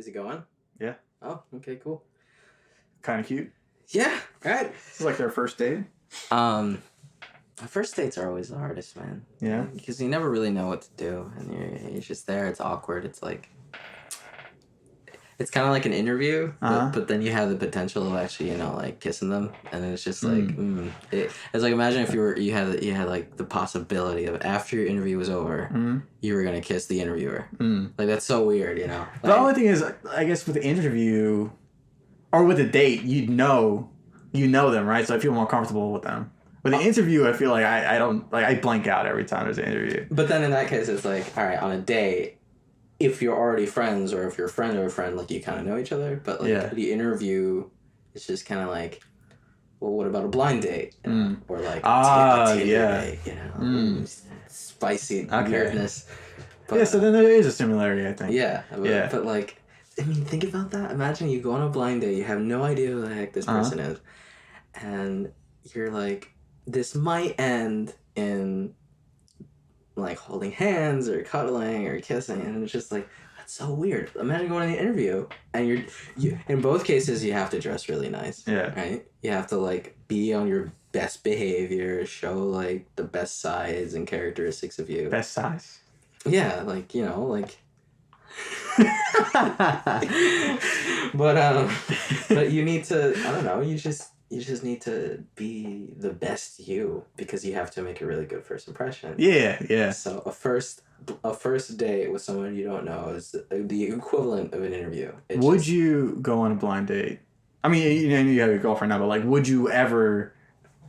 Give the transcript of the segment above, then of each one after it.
Is it going? Yeah. Oh, okay, cool. Kind of cute. Yeah, right. It's like their first date. First dates are always the hardest, man. Yeah. Because you never really know what to do, and you're just there. It's awkward. It's like, it's kind of like an interview, but then you have the potential of actually, like kissing them, and it's just like, it's like imagine if you had like the possibility of after your interview was over, you were gonna kiss the interviewer. Like that's so weird, Like, the only thing is, I guess with the interview, or with a date, you know them, right? So I feel more comfortable with them. With the interview, I feel like I don't I blank out every time there's an interview. But then in that case, it's like, all right, on a date, if you're already friends or if you're a friend of a friend, like you kind of know each other. But like the interview, it's just kind of like, well, what about a blind date? Or like a Tinder date, spicy weirdness. But, so then there is a similarity, I think. Yeah. But like, I mean, think about that. Imagine you go on a blind date, you have no idea who the heck this person is, and you're like, this might end in like holding hands or cuddling or kissing, and it's just like, that's so weird. Imagine going to the interview and you in both cases you have to dress really nice. Yeah. Right? You have to like be on your best behavior, show like the best sides and characteristics of you. Best size? Yeah, like, like but you need to, I don't know, you just need to be the best you, because you have to make a really good first impression. Yeah. So a first date with someone you don't know is the equivalent of an interview. Would you go on a blind date? I mean, you have your girlfriend now, but like, would you ever,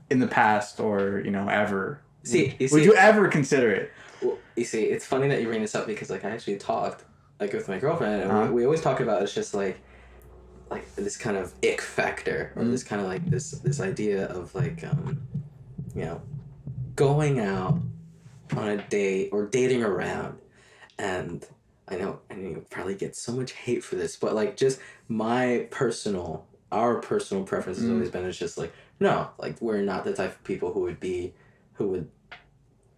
in the past, or ever? Would you ever consider it? Well, you see, it's funny that you bring this up, because like I actually talked like with my girlfriend, and we always talk about, it's just like this kind of ick factor, or this kind of like this idea of like going out on a date or dating around. And I know you probably get so much hate for this, but like just our personal preference has always been, it's just like, no, like we're not the type of people who would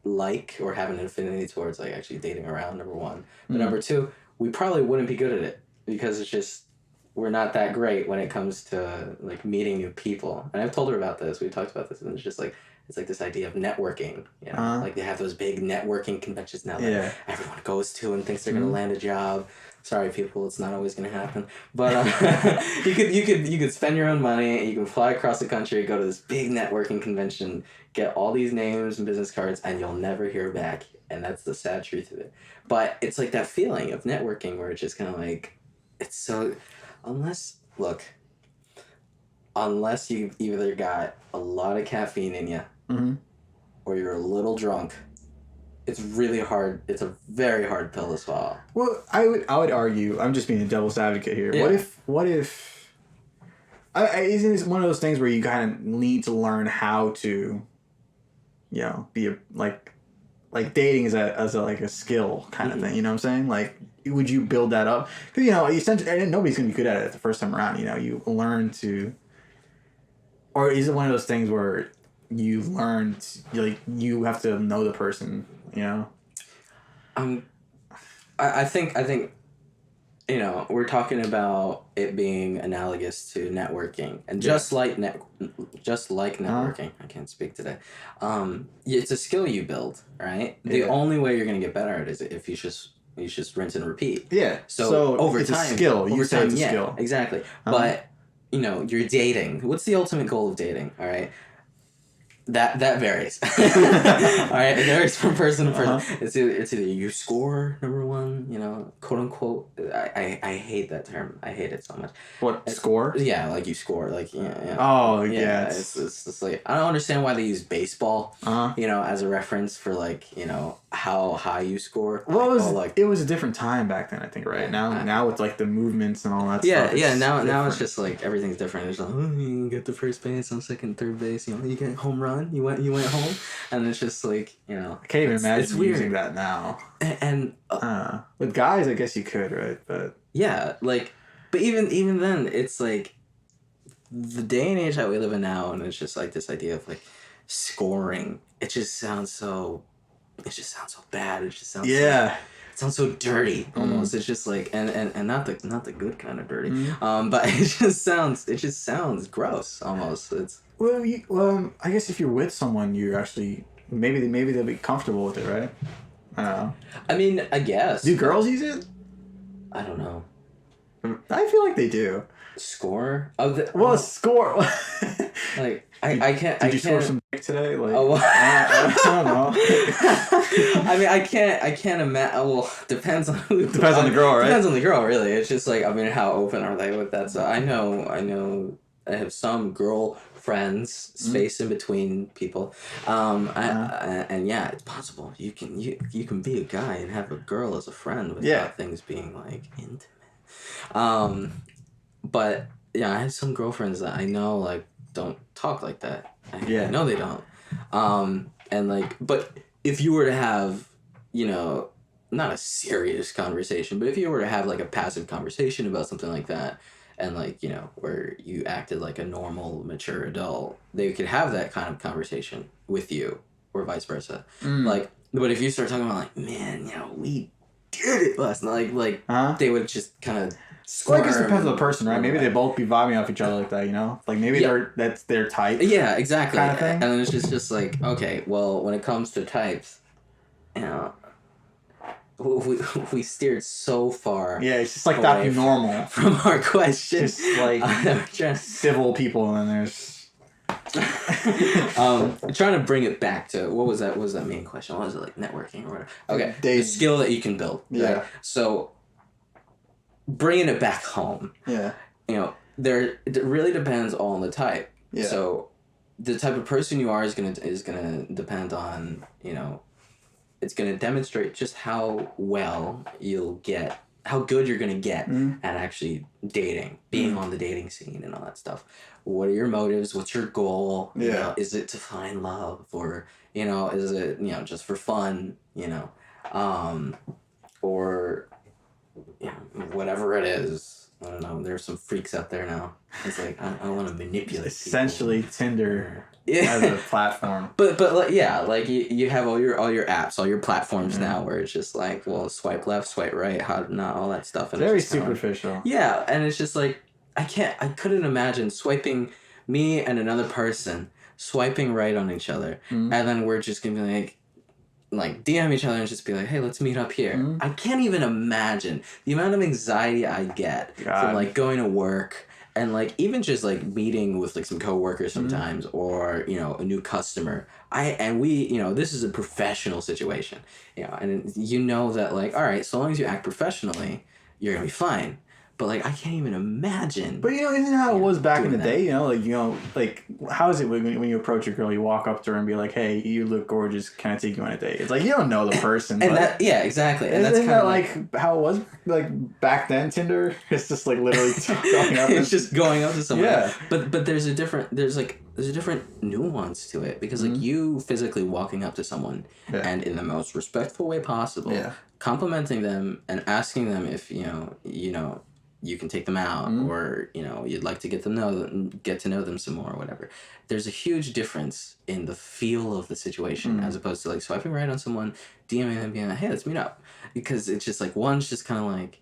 like or have an affinity towards like actually dating around, number one. But number two, we probably wouldn't be good at it, because it's just, we're not that great when it comes to like meeting new people. And I've told her about this. We talked about this, and it's just like, it's like this idea of networking. Like they have those big networking conventions now that everyone goes to and thinks they're gonna land a job. Sorry, people, it's not always gonna happen. But you could spend your own money. You can fly across the country, go to this big networking convention, get all these names and business cards, and you'll never hear back. And that's the sad truth of it. But it's like that feeling of networking where it's just kind of like, it's so. Unless you've either got a lot of caffeine in you, or you're a little drunk, it's really hard. It's a very hard pill to swallow. Well, I would argue, I'm just being a devil's advocate here. Yeah. What if isn't it one of those things where you kind of need to learn how to, be like dating is a skill kind of thing. You know what I'm saying? Like, would you build that up? Because essentially, nobody's gonna be good at it the first time around. You learn to, or is it one of those things where you learn you have to know the person? I think we're talking about it being analogous to networking, and just like networking. I can't speak today. It's a skill you build, right? The only way you're gonna get better at it is if you just rinse and repeat. Yeah. So over it's time, a skill. It's a skill. Exactly. But you're dating. What's the ultimate goal of dating? All right. That varies. All right, it varies from person to person. It's either you score, number one, quote unquote. I hate that term. I hate it so much. Score? Yeah, like you score, like yeah. Oh yeah. It's just like, I don't understand why they use baseball, as a reference for like how high you score. Well, it was a different time back then, I think, right? Now it's like the movements and all that stuff. Yeah. Now it's just like everything's different. It's like, you get the first base, on second, third base. You get home run. You went home, and it's just like I can't even imagine using that now. And with guys, I guess you could, right? But yeah, like, but even then, it's like the day and age that we live in now, and it's just like this idea of like scoring. It just sounds so bad. It just sounds sounds so dirty almost. It's just like and not the good kind of dirty. Mm. But it just sounds gross almost. It's Well, I guess if you're with someone, you actually maybe they'll be comfortable with it, right? I don't know. I mean, I guess. Do girls use it? I don't know. I feel like they do. Score? Well, score. Like I can't. Did you score some dick today? Like, Oh, well. I don't know. I mean, I can't imagine. Well, depends on who. Depends on the girl, right? Depends on the girl, really. It's just like, I mean, how open are they with that? So I know. I have some girl friends, space in between people. And yeah, it's possible. You can be a guy and have a girl as a friend without things being like intimate. But yeah, I have some girlfriends that I know like don't talk like that. I know they don't. And like, but if you were to have, you know, not a serious conversation, but if you were to have like a passive conversation about something like that, and like, you know, where you acted like a normal, mature adult, they could have that kind of conversation with you, or vice versa. Like, but if you start talking about like, man, you know, we did it last night, like they would just kind of. Well, I guess it depends on the person, right? Maybe they both be vibing off each other like that, you know? Like maybe that's their type. Yeah, exactly. Kind of thing. And then it's just like, okay, well, when it comes to types, you know, we steered so far. Yeah, it's just like that be normal from our question. Just like civil people, and then there's. Trying to bring it back to what was that? What was that main question? What was it, like networking or whatever? Okay, Dating. The skill that you can build. Yeah. Right? So, bringing it back home. Yeah. You know, it really depends on the type. Yeah. So, the type of person you are is gonna depend on, you know. It's going to demonstrate just how well how good you're going to get at actually dating, being on the dating scene and all that stuff. What are your motives? What's your goal? Yeah. You know, is it to find love, or, you know, is it, you know, just for fun, you know, or, you know, whatever it is. I don't know. There's some freaks out there now. It's like, I want to manipulate essentially people. Tinder as a platform. But like, yeah, like you have all your apps, all your platforms now, where it's just like, well, swipe left, swipe right, not all that stuff. And very it's superficial. Like, yeah, and it's just like I couldn't imagine swiping me and another person swiping right on each other, and then we're just gonna be like DM each other and just be like, hey, let's meet up here. I can't even imagine the amount of anxiety I get from like going to work and like even just like meeting with like some coworkers sometimes or, you know, a new customer. We, you know, this is a professional situation, you know, and you know that like, all right, so long as you act professionally, you're gonna be fine. But like, I can't even imagine. But you know, isn't that how it was back in the day? You know, like how is it when you approach a girl, you walk up to her and be like, "Hey, you look gorgeous. Can I take you on a date?" It's like you don't know the person. And exactly. And isn't that like how it was like back then? Tinder, it's just like literally going up. It's just going up to someone. Yeah. But there's a different nuance to it because like you physically walking up to someone and in the most respectful way possible, complimenting them and asking them if you know. You can take them out or, you know, you'd like to get to know them some more or whatever. There's a huge difference in the feel of the situation as opposed to like swiping right on someone, DMing them, being like, hey, let's meet up. Because it's just like, one's just kind of like,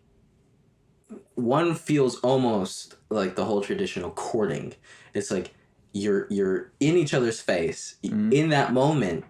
one feels almost like the whole traditional courting. It's like you're in each other's face. In that moment,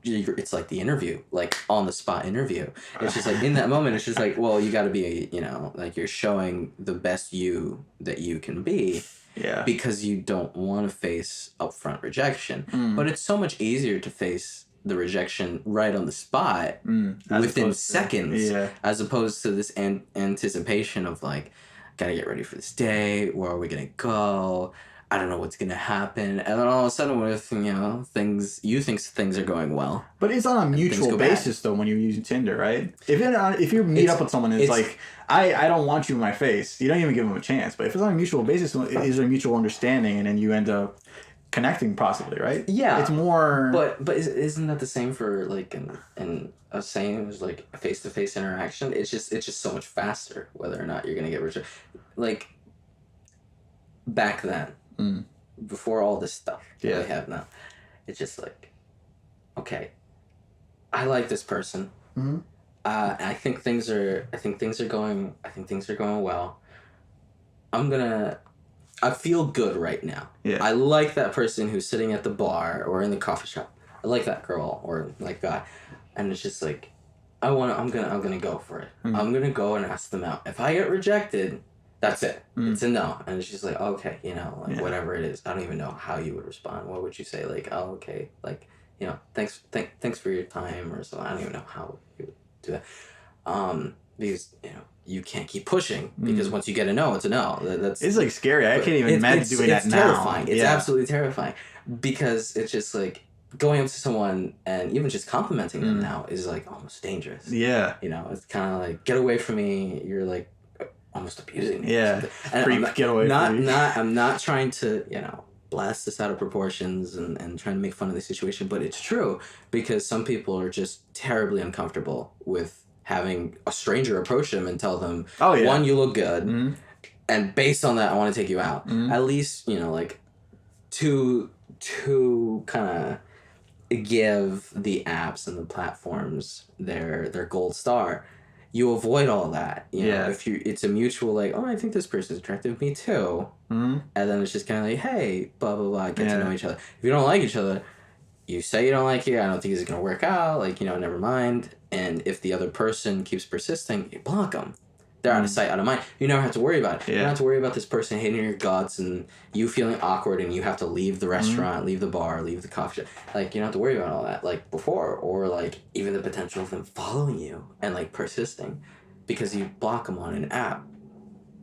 it's like the interview, like on the spot interview. It's just like in that moment, it's just like, well, you got to be, you know, like you're showing the best you that you can be. Yeah. Because you don't want to face upfront rejection. But it's so much easier to face the rejection right on the spot within seconds as opposed to this anticipation of like, gotta get ready for this day. Where are we going to go? I don't know what's gonna happen, and then all of a sudden, what if you think things are going well? But it's on a mutual basis, though. When you're using Tinder, right? If you meet up with someone, it's like I don't want you in my face. You don't even give them a chance. But if it's on a mutual basis, is there a mutual understanding, and then you end up connecting possibly, right? Yeah, it's more. But isn't that the same for like in a same like a face-to-face interaction? It's just so much faster whether or not you're gonna get rejected. Like back then. Before all this stuff that we have now, it's just like, okay, I like this person. I think things are going well. I feel good right now. Yeah. I like that person who's sitting at the bar or in the coffee shop. I like that girl or like guy, and it's just like, I'm gonna go for it. I'm gonna go and ask them out. If I get rejected, that's it. It's a no. And it's just like, okay, whatever it is. I don't even know how you would respond. What would you say? Like, oh, okay, like, thanks for your time or something. I don't even know how you would do that. Because you can't keep pushing because once you get a no, it's a no. It's like scary. I can't even imagine doing that now. Terrifying. It's absolutely terrifying because it's just like going up to someone and even just complimenting them now is like almost dangerous. Yeah. It's kind of like, get away from me. You're like almost abusing me. Yeah. And get away from me. I'm not trying to, blast this out of proportions and trying to make fun of the situation, but it's true because some people are just terribly uncomfortable with having a stranger approach them and tell them, oh, yeah. one, you look good, and based on that, I want to take you out. At least, like, to kind of give the apps and the platforms their gold star, you avoid all that. If it's a mutual, like, oh, I think this person's attractive, me too. And then it's just kind of like, hey, blah, blah, blah, get to know each other. If you don't like each other, you say you don't like it, I don't think it's going to work out, like, never mind. And if the other person keeps persisting, you block them. They're out of sight, out of mind. You never have to worry about it. Yeah. You don't have to worry about this person hating your guts and you feeling awkward and you have to leave the restaurant, leave the bar, leave the coffee shop. Like, you don't have to worry about all that, like, before. Or, like, even the potential of them following you and, like, persisting. Because you block them on an app.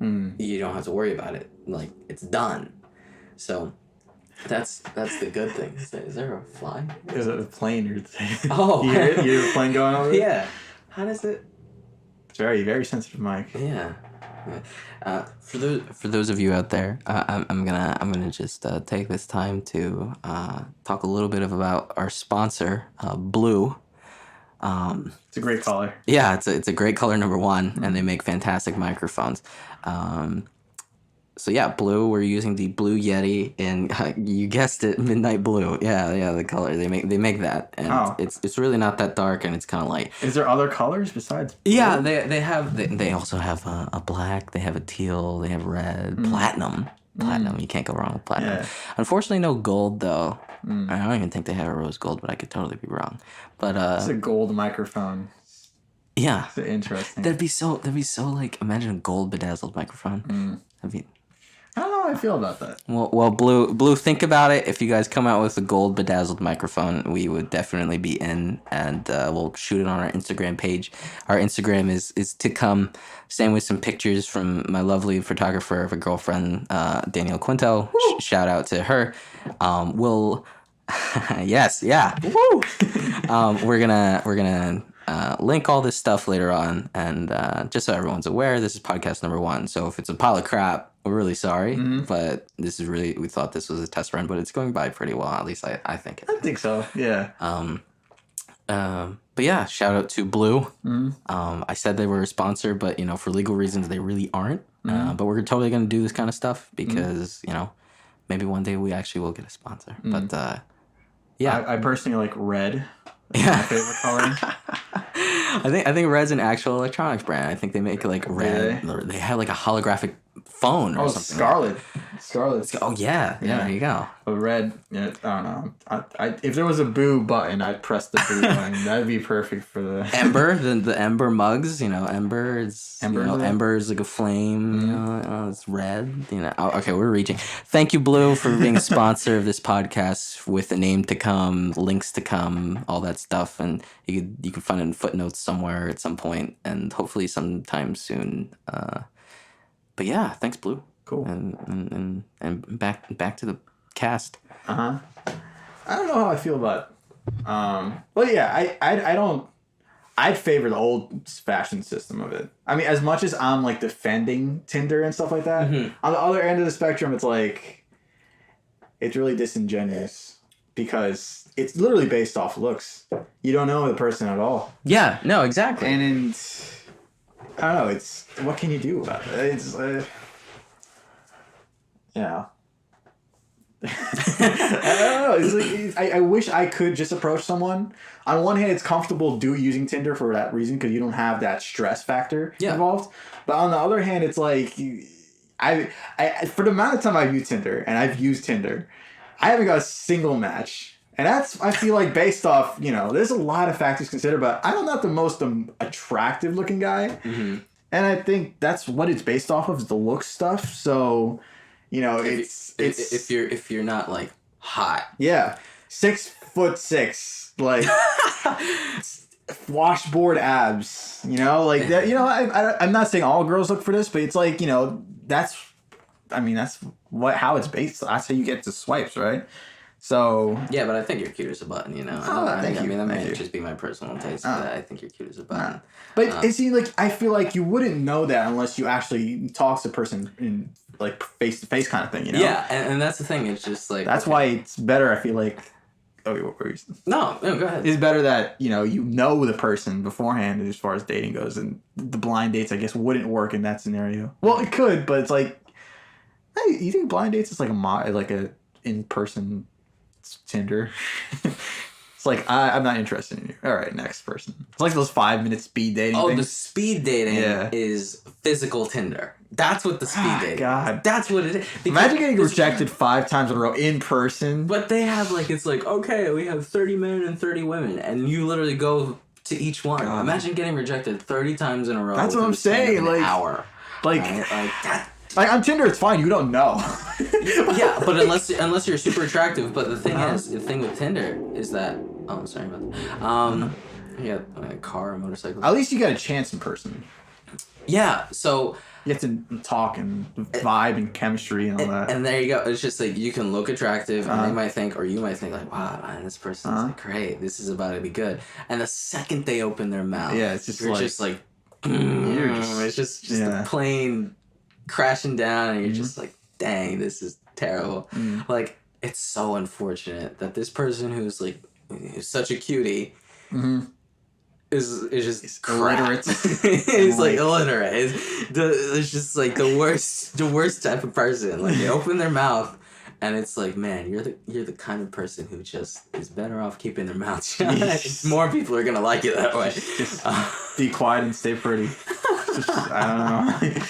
You don't have to worry about it. Like, it's done. So... That's the good thing. Is there a fly? Is it a plane you're saying? Oh. You hear a plane going over? Yeah. How does it... It's very, very sensitive mic. Yeah. For those of you out there, I'm gonna just take this time to talk a little bit about our sponsor, Blue. It's a great color. Yeah, it's a great color, number one, and they make fantastic microphones. So yeah, Blue. We're using the Blue Yeti, and you guessed it, midnight blue. Yeah, the color they make that, and it's really not that dark, and it's kind of light. Is there other colors besides blue? Yeah, they also have a black. They have a teal. They have red, platinum. You can't go wrong with platinum. Yeah. Unfortunately, no gold though. I don't even think they have a rose gold, but I could totally be wrong. But it's a gold microphone. Yeah, it's interesting. That'd be so like, imagine a gold bedazzled microphone. That'd be. I don't know how I feel about that. Well, Blue, think about it. If you guys come out with a gold bedazzled microphone, we would definitely be in, and we'll shoot it on our Instagram page. Our Instagram is to come. Same with some pictures from my lovely photographer of a girlfriend, Danielle Quinto. Shout out to her. We'll, yes, yeah. Woo! We're gonna link all this stuff later on, and just so everyone's aware, this is podcast number 1. So if it's a pile of crap, we're really sorry, but this is we thought this was a test run, but it's going by pretty well. At least I think. I think so. Yeah. But yeah, shout out to Blue. I said they were a sponsor, but for legal reasons, they really aren't. But we're totally gonna do this kind of stuff because maybe one day we actually will get a sponsor. But yeah, I personally like red. That's my favorite color. I think red's an actual electronics brand. I think they make like red. They have like a holographic phone or something. Scarlet. Scarlet. Oh yeah, there you go. A red. Yeah, I don't know. I if there was a boo button, I'd press the boo button. That'd be perfect for the Ember. The Ember mugs. Ember is Ember is like a flame. It's red. Okay, we're reaching. Thank you, Blue, for being a sponsor of this podcast with a name to come, links to come, all that stuff, and you can find it in footnotes somewhere at some point, and hopefully sometime soon. But yeah, thanks, Blue. Cool. And back to the cast. I don't know how I feel about. Well, yeah, I don't. I'd favor the old fashioned system of it. I mean, as much as I'm like defending Tinder and stuff like that, on the other end of the spectrum, it's like it's really disingenuous because it's literally based off looks. You don't know the person at all. Yeah. No. Exactly. And I don't know. It's what can you do about it? It's I don't know. It's like I wish I could just approach someone. On one hand, it's comfortable using Tinder for that reason because you don't have that stress factor involved. But on the other hand, it's like I for the amount of time I've used Tinder, and I've used Tinder, I haven't got a single match. And that's, I feel like, based off, there's a lot of factors considered, but I'm not the most attractive looking guy. Mm-hmm. And I think that's what it's based off of, is the look stuff. So, it's if you're not like hot. Yeah. 6'6", like washboard abs, like that. I'm not saying all girls look for this, but it's like, that's how it's based. That's how you get to swipes, right? So yeah, but I think you're cute as a button, Thank you. That may just be my personal taste, but I think you're cute as a button. But it's like, I feel like you wouldn't know that unless you actually talk to a person in like face to face kind of thing, Yeah, and that's the thing. It's just like that's why it's better. I feel like. Okay, what were you saying? No, go ahead. It's better that you know the person beforehand as far as dating goes, and the blind dates, I guess, wouldn't work in that scenario. Well, it could, but it's like, hey, you think blind dates is like a in person Tinder? It's like I'm not interested in you. All right, next person. It's like those 5-minute speed dating. Oh, things. the speed dating is physical Tinder. That's what the speed dating. God, that's what it is. Imagine getting rejected 5 times in a row in person. But they have it's like, okay, we have 30 men and 30 women, and you literally go to each one. God. Imagine getting rejected 30 times in a row. That's what I'm saying. Like, hour. Like that. Like on Tinder, it's fine. You don't know. Yeah, but unless you're super attractive. But the thing with Tinder is that. Oh, sorry about that. You got a car or motorcycle. At least you got a chance in person. Yeah, so you have to talk and vibe and chemistry and all that. And there you go. It's just like you can look attractive, and they might think, or you might think, like, wow, man, this person's like great. This is about to be good. And the second they open their mouth, it's just it's just the plane crashing down, and you're just like, dang, this is terrible. Like, it's so unfortunate that this person who's such a cutie is just illiterate. He's like illiterate. It's just like the worst type of person. Like, they open their mouth and it's like, man, you're the kind of person who just is better off keeping their mouth shut. More people are gonna like you that way. Just be quiet and stay pretty. I don't know.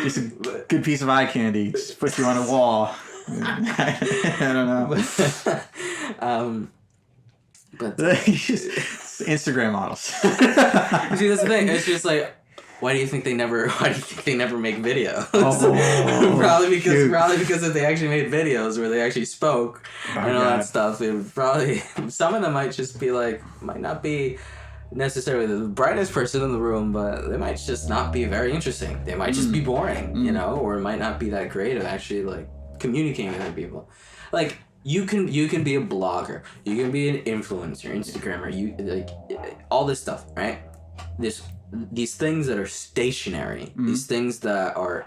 Just a good piece of eye candy. Just put you on a wall. I don't know. But Instagram models. See, that's the thing. It's just like, why do you think they never make videos? Probably because if they actually made videos where they actually spoke and all that stuff, it would probably, some of them might not be necessarily the brightest person in the room, but they might just not be very interesting. They might just be boring, or it might not be that great of actually communicating with other people. Like, you can be a blogger, you can be an influencer, Instagrammer, all this stuff, right? These things that are stationary, these things that are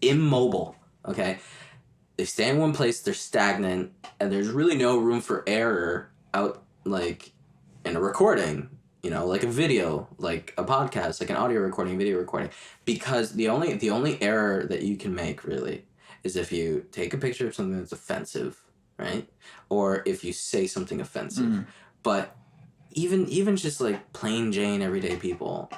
immobile, okay? They stay in one place, they're stagnant, and there's really no room for error out, in a recording, like a video, like a podcast, like an audio recording, video recording, because the only error that you can make, really, is if you take a picture of something that's offensive, right? Or if you say something offensive. But even just plain Jane everyday people,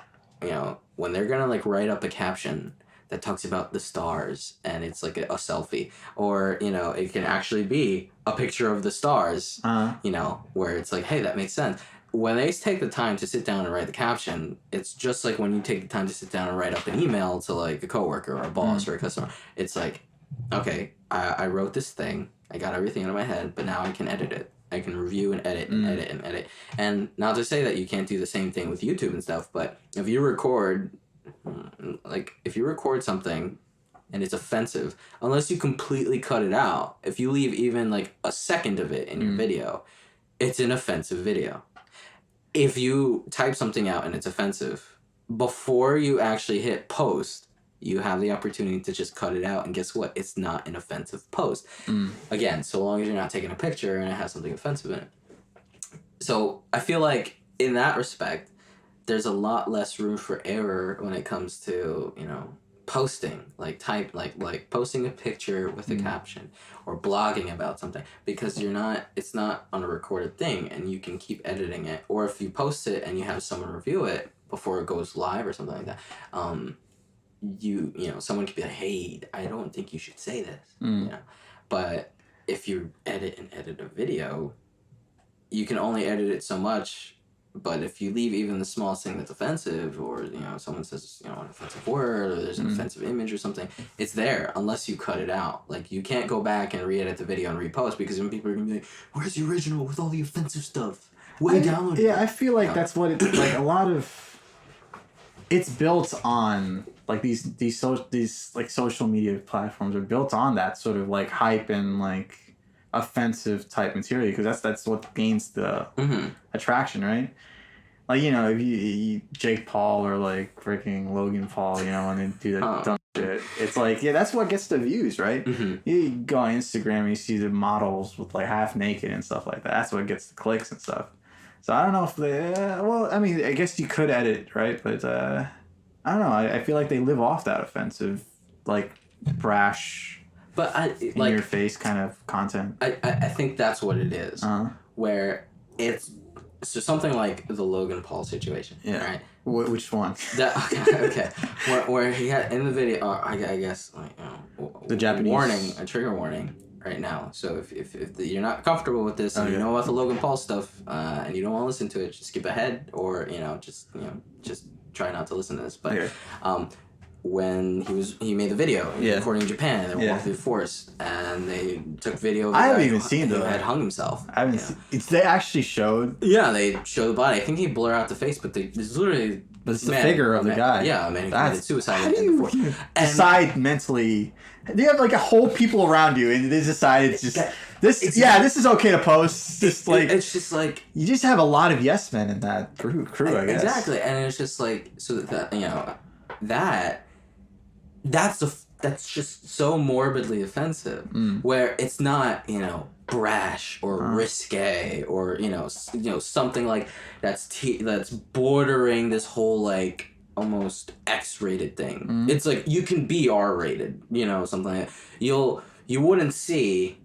when they're gonna write up a caption that talks about the stars and it's a selfie, or it can actually be a picture of the stars, where it's like, hey, that makes sense. When they take the time to sit down and write the caption, it's just like when you take the time to sit down and write up an email to a coworker or a boss or a customer. It's like, okay, I wrote this thing, I got everything out of my head, but now I can edit it. I can review and edit and edit and edit. And not to say that you can't do the same thing with YouTube and stuff, but if you record something and it's offensive, unless you completely cut it out, if you leave even a second of it in your video, it's an offensive video. If you type something out and it's offensive, before you actually hit post, you have the opportunity to just cut it out, and guess what? It's not an offensive post. Again, so long as you're not taking a picture and it has something offensive in it. So I feel like in that respect, there's a lot less room for error when it comes to, posting, like posting a picture with a caption, or blogging about something, because it's not on a recorded thing, and you can keep editing it. Or if you post it and you have someone review it before it goes live or something like that, someone could be like, hey, I don't think you should say this, but if you edit a video, you can only edit it so much. But if you leave even the smallest thing that's offensive, or someone says an offensive word, or there's an offensive image or something, it's there unless you cut it out. Like, you can't go back and re-edit the video and repost, because then people are gonna be like, "Where's the original with all the offensive stuff? What you downloaded?" Yeah, I feel like that's what it's like. A lot of it's built on like these like social media platforms are built on that sort of like hype and like offensive type material, because that's what gains the attraction, right? Like, if you Jake Paul or like freaking Logan Paul, when they do that dumb shit, it's like, yeah, that's what gets the views, right? You go on Instagram and you see the models with like half naked and stuff like that. That's what gets the clicks and stuff. So I don't know if well, I mean, I guess you could edit, right? But I don't know. I feel like they live off that offensive, like brash, but in your face kind of content. I think that's what it is. Where it's so something like the Logan Paul situation. Yeah. Right. Which one? Okay. Where he had in the video, I guess like the Japanese a trigger warning right now. So if you're not comfortable with this, and you know about the Logan Paul stuff, and you don't want to listen to it, just skip ahead, or just try not to listen to this. But when he made the video recording in Japan, and they were walking through the forest, and they took video of the I haven't guy even seen who that. had hung himself. I haven't seen, they actually showed. Yeah, they show the body. I think he blur out the face, but it's literally. But it's the figure of the guy. Yeah, man, he committed suicide. How do you decide mentally? You have like a whole people around you, and they decide it's just this. Yeah, this is okay to post. Just like it's just like you just have a lot of yes men in that crew. I guess exactly, and it's just like so that that's just so morbidly offensive, where it's not brash or risque or something like that's bordering this whole like almost X-rated thing. It's like you can be R-rated, something like that. You wouldn't see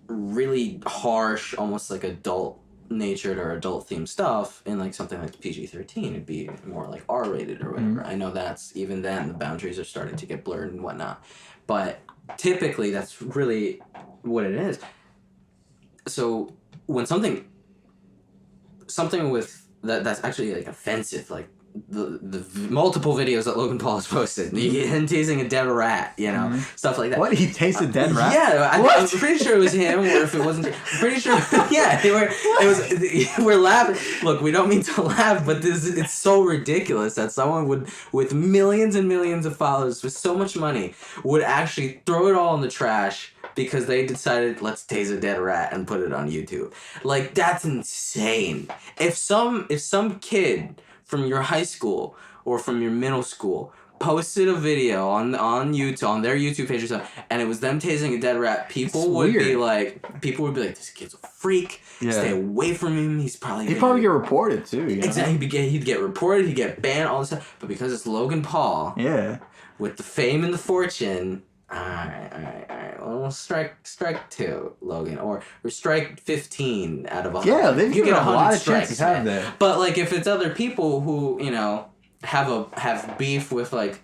really harsh, almost like adult natured or adult themed stuff in like something like PG-13. It'd be more like R-rated or whatever. I know that's even then the boundaries are starting to get blurred and whatnot, but typically that's really what it is. So when something with that's actually like offensive, like the multiple videos that Logan Paul has posted, him teasing a dead rat, stuff like that. What? He tasted dead rat? Yeah, I'm pretty sure it was him, or if it wasn't, I'm pretty sure. Yeah, we're laughing. Look, we don't mean to laugh, but it's so ridiculous that someone with millions and millions of followers, with so much money, would actually throw it all in the trash because they decided, let's tase a dead rat and put it on YouTube. Like, that's insane. If some kid from your high school or from your middle school posted a video on YouTube, on their YouTube page or something, and it was them tasing a dead rat, people would be like, this kid's a freak. Yeah. Stay away from him. He'd probably get reported too. Exactly. He'd get reported. He'd get banned. All this stuff. But because it's Logan Paul, with the fame and the fortune. All right. Well, strike 2, Logan, or strike 15 out of 100. Yeah, they've given a lot of chances, haven't they? But like, if it's other people who have beef with like,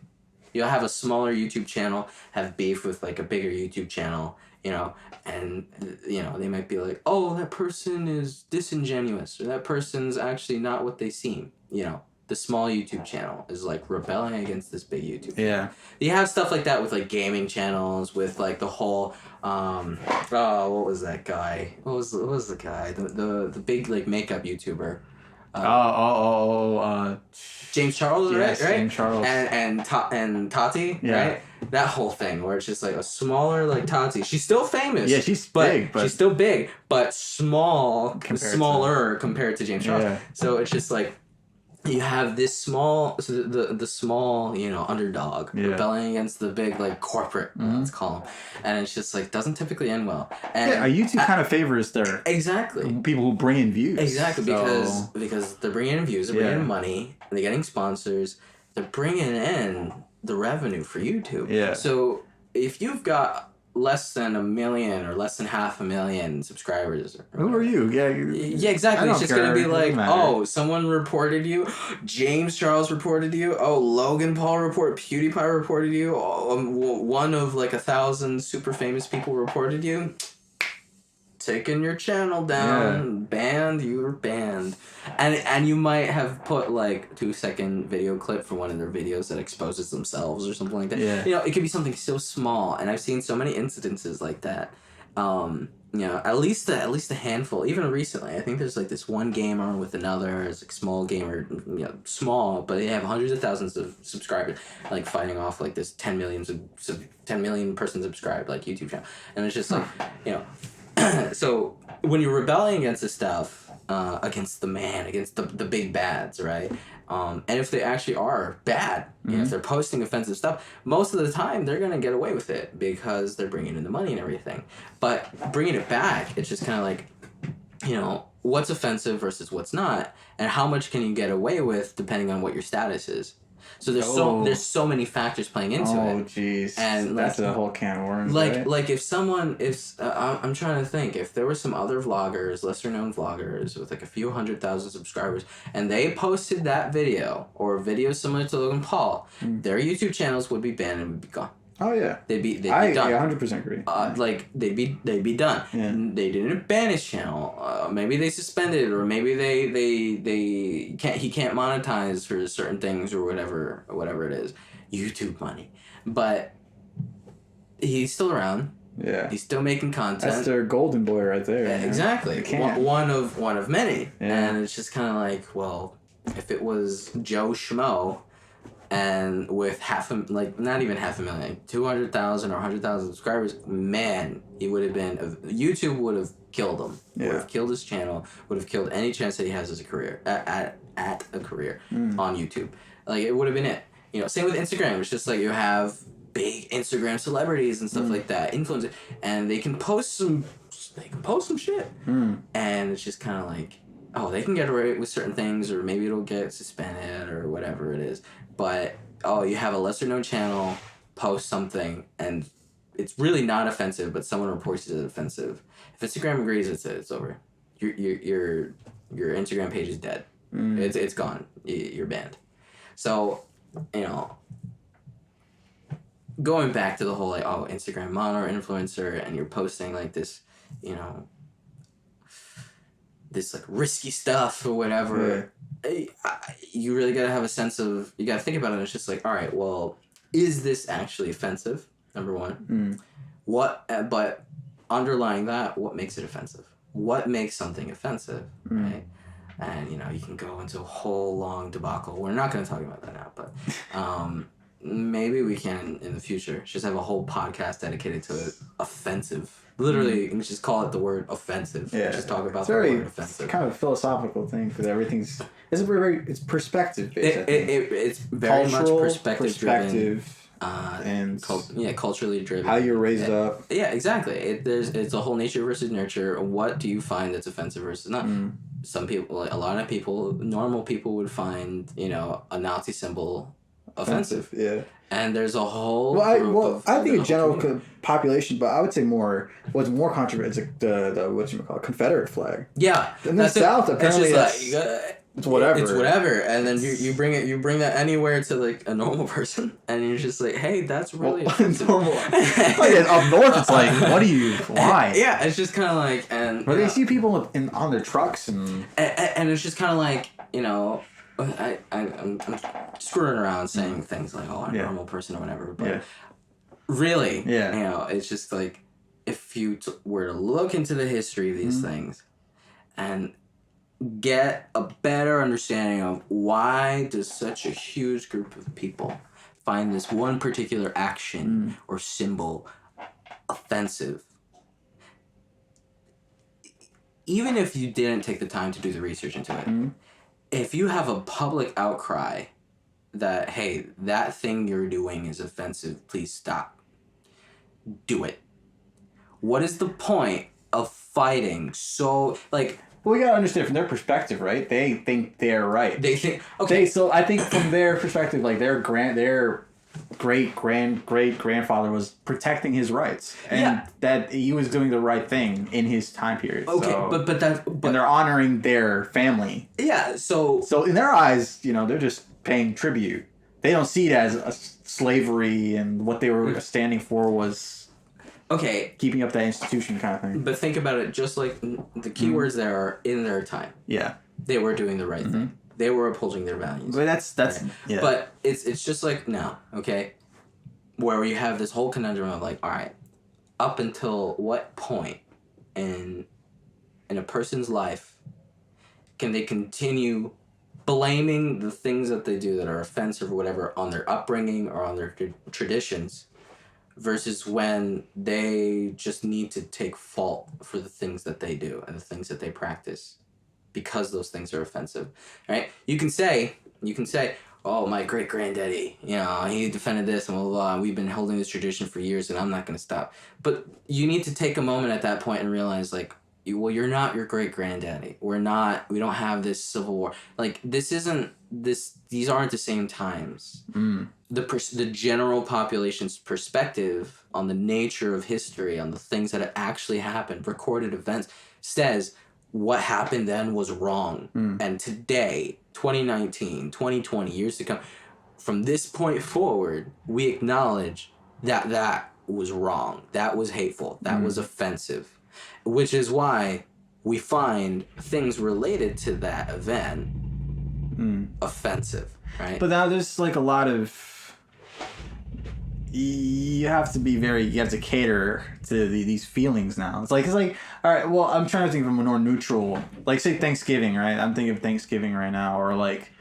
have a smaller YouTube channel, have beef with like a bigger YouTube channel, and they might be like, oh, that person is disingenuous, or that person's actually not what they seem, The small YouTube channel is like rebelling against this big YouTube channel. Yeah. You have stuff like that with like gaming channels, with like the whole what was that guy? What was the guy? The big like makeup YouTuber. James Charles, yes, right? James Charles. And Tati, right? That whole thing where it's just like a smaller like Tati. She's still famous. Yeah, she's big, but she's still big, but smaller compared to James Charles. Yeah. So it's just like you have this small, the small, underdog rebelling against the big, like, corporate, let's call them. And it's just, like, doesn't typically end well. And YouTube kind of favors their... Exactly. People who bring in views. Exactly, because they're bringing in views, they're bringing in money, and they're getting sponsors, they're bringing in the revenue for YouTube. Yeah. So if you've got less than 1 million or less than 500,000 subscribers, Who are you? Yeah. Yeah, exactly. It's just gonna be like, oh, someone reported you. James Charles reported you. Oh, Logan Paul PewDiePie reported you. Oh, one of like 1,000 super famous people reported you. Taking your channel down, banned. You were banned, and you might have put like 2-second video clip for one of their videos that exposes themselves or something like that. Yeah. You know, it could be something so small, and I've seen so many incidences like that. You know, at least a handful. Even recently, I think there's like this one gamer with another. It's like small gamer, you know, small, but they have hundreds of thousands of subscribers, like fighting off like this 10 million person subscribed like YouTube channel, and it's just like, you know. So when you're rebelling against this stuff, against the man, against the big bads, right? And if they actually are bad, you know, if they're posting offensive stuff, most of the time they're gonna get away with it because they're bringing in the money and everything. But bringing it back, it's just kind of like, you know, what's offensive versus what's not, and how much can you get away with depending on what your status is. So there's so many factors playing into it. Oh, jeez. And that's a whole can of worms. Like if someone, I'm trying to think, if there were some other vloggers, lesser known vloggers with like a few 100,000 subscribers, and they posted that video or videos similar to Logan Paul, their YouTube channels would be banned and would be gone. Oh yeah, they'd be done. I 100% agree. Like they'd be done. Yeah. They didn't ban his channel. Maybe they suspended it, or maybe they can't. He can't monetize for certain things or whatever it is. YouTube money, but he's still around. Yeah, he's still making content. That's their golden boy right there. Yeah, exactly. One of many. Yeah. And it's just kind of like, well, if it was Joe Schmo. And with not even 500,000, 200,000 or 100,000 subscribers, man, he would have been. YouTube would have killed him. Yeah. Would have killed his channel. Would have killed any chance that he has as a career at a career on YouTube. Like it would have been it. You know, same with Instagram. It's just like you have big Instagram celebrities and stuff like that, influencers, and they can post some shit, and it's just kind of like, oh, they can get away with certain things, or maybe it'll get suspended or whatever it is. But, oh, you have a lesser-known channel, post something, and it's really not offensive, but someone reports it as offensive. If Instagram agrees, it's over. Your Instagram page is dead. It's gone. You're banned. So, you know, going back to the whole, like, oh, Instagram model or influencer, and you're posting, like, this, you know, this like risky stuff or whatever, you really gotta have a sense of, you gotta think about it. And it's just like, all right, well, is this actually offensive? Number one. But underlying that, what makes it offensive? What makes something offensive, right? And you know, you can go into a whole long debacle. We're not gonna talk about that now, but maybe we can in the future. Just have a whole podcast dedicated to offensive. Literally, you just call it the word offensive. Yeah. Just talk about the word offensive. It's kind of a philosophical thing because everything's... It's perspective based. It's very cultural, much perspective driven. And culturally driven. How you're raised up. Yeah, exactly. It's a whole nature versus nurture. What do you find that's offensive versus not? Some people, like a lot of people, normal people would find, you know, a Nazi symbol offensive. Yeah. And there's a whole I think a general population, but I would say what's more controversial is the Confederate flag. Yeah. In the South, apparently it's whatever. It's whatever. And then you bring that anywhere to like a normal person, and you're just like, hey, that's really offensive. Normal. Up north, it's like, why? Yeah, it's just kind of like, and they see people on their trucks and it's just kind of like, you know, I'm screwing around saying things like, oh, I'm a normal person or whatever, but really, you know, it's just like, if you were to look into the history of these things and get a better understanding of why does such a huge group of people find this one particular action or symbol offensive, even if you didn't take the time to do the research into it, if you have a public outcry that, hey, that thing you're doing is offensive, please stop. Do it. What is the point of fighting so, like, Well, we gotta understand from their perspective, right? They think they're right. They think okay. So I think from their perspective, like their great grandfather was protecting his rights, and that he was doing the right thing in his time period. Okay, so, but and they're honoring their family. Yeah. So in their eyes, they're just paying tribute. They don't see it as a slavery, and what they were standing for was. Okay. Keeping up that institution kind of thing. But think about it, just like the keywords there are in their time. Yeah. They were doing the right thing. They were upholding their values. But that's right? yeah. But it's just like now, okay? Where you have this whole conundrum of like, all right, up until what point in a person's life can they continue blaming the things that they do that are offensive or whatever on their upbringing or on their traditions? Versus when they just need to take fault for the things that they do and the things that they practice because those things are offensive, right? You can say, oh, my great-granddaddy, he defended this and blah, blah, blah. We've been holding this tradition for years and I'm not going to stop. But you need to take a moment at that point and realize, like, you're not your great-granddaddy. We don't have this civil war. Like, these aren't the same times. The general population's perspective on the nature of history, on the things that have actually happened, recorded events, says what happened then was wrong. And today, 2019, 2020, years to come, from this point forward, we acknowledge that was wrong. That was hateful. That was offensive. Which is why we find things related to that event offensive, right? But now there's like a lot of... You have to cater to these feelings now. It's like, all right, well, I'm trying to think of a more neutral, like say Thanksgiving, right? I'm thinking of Thanksgiving right now, or like...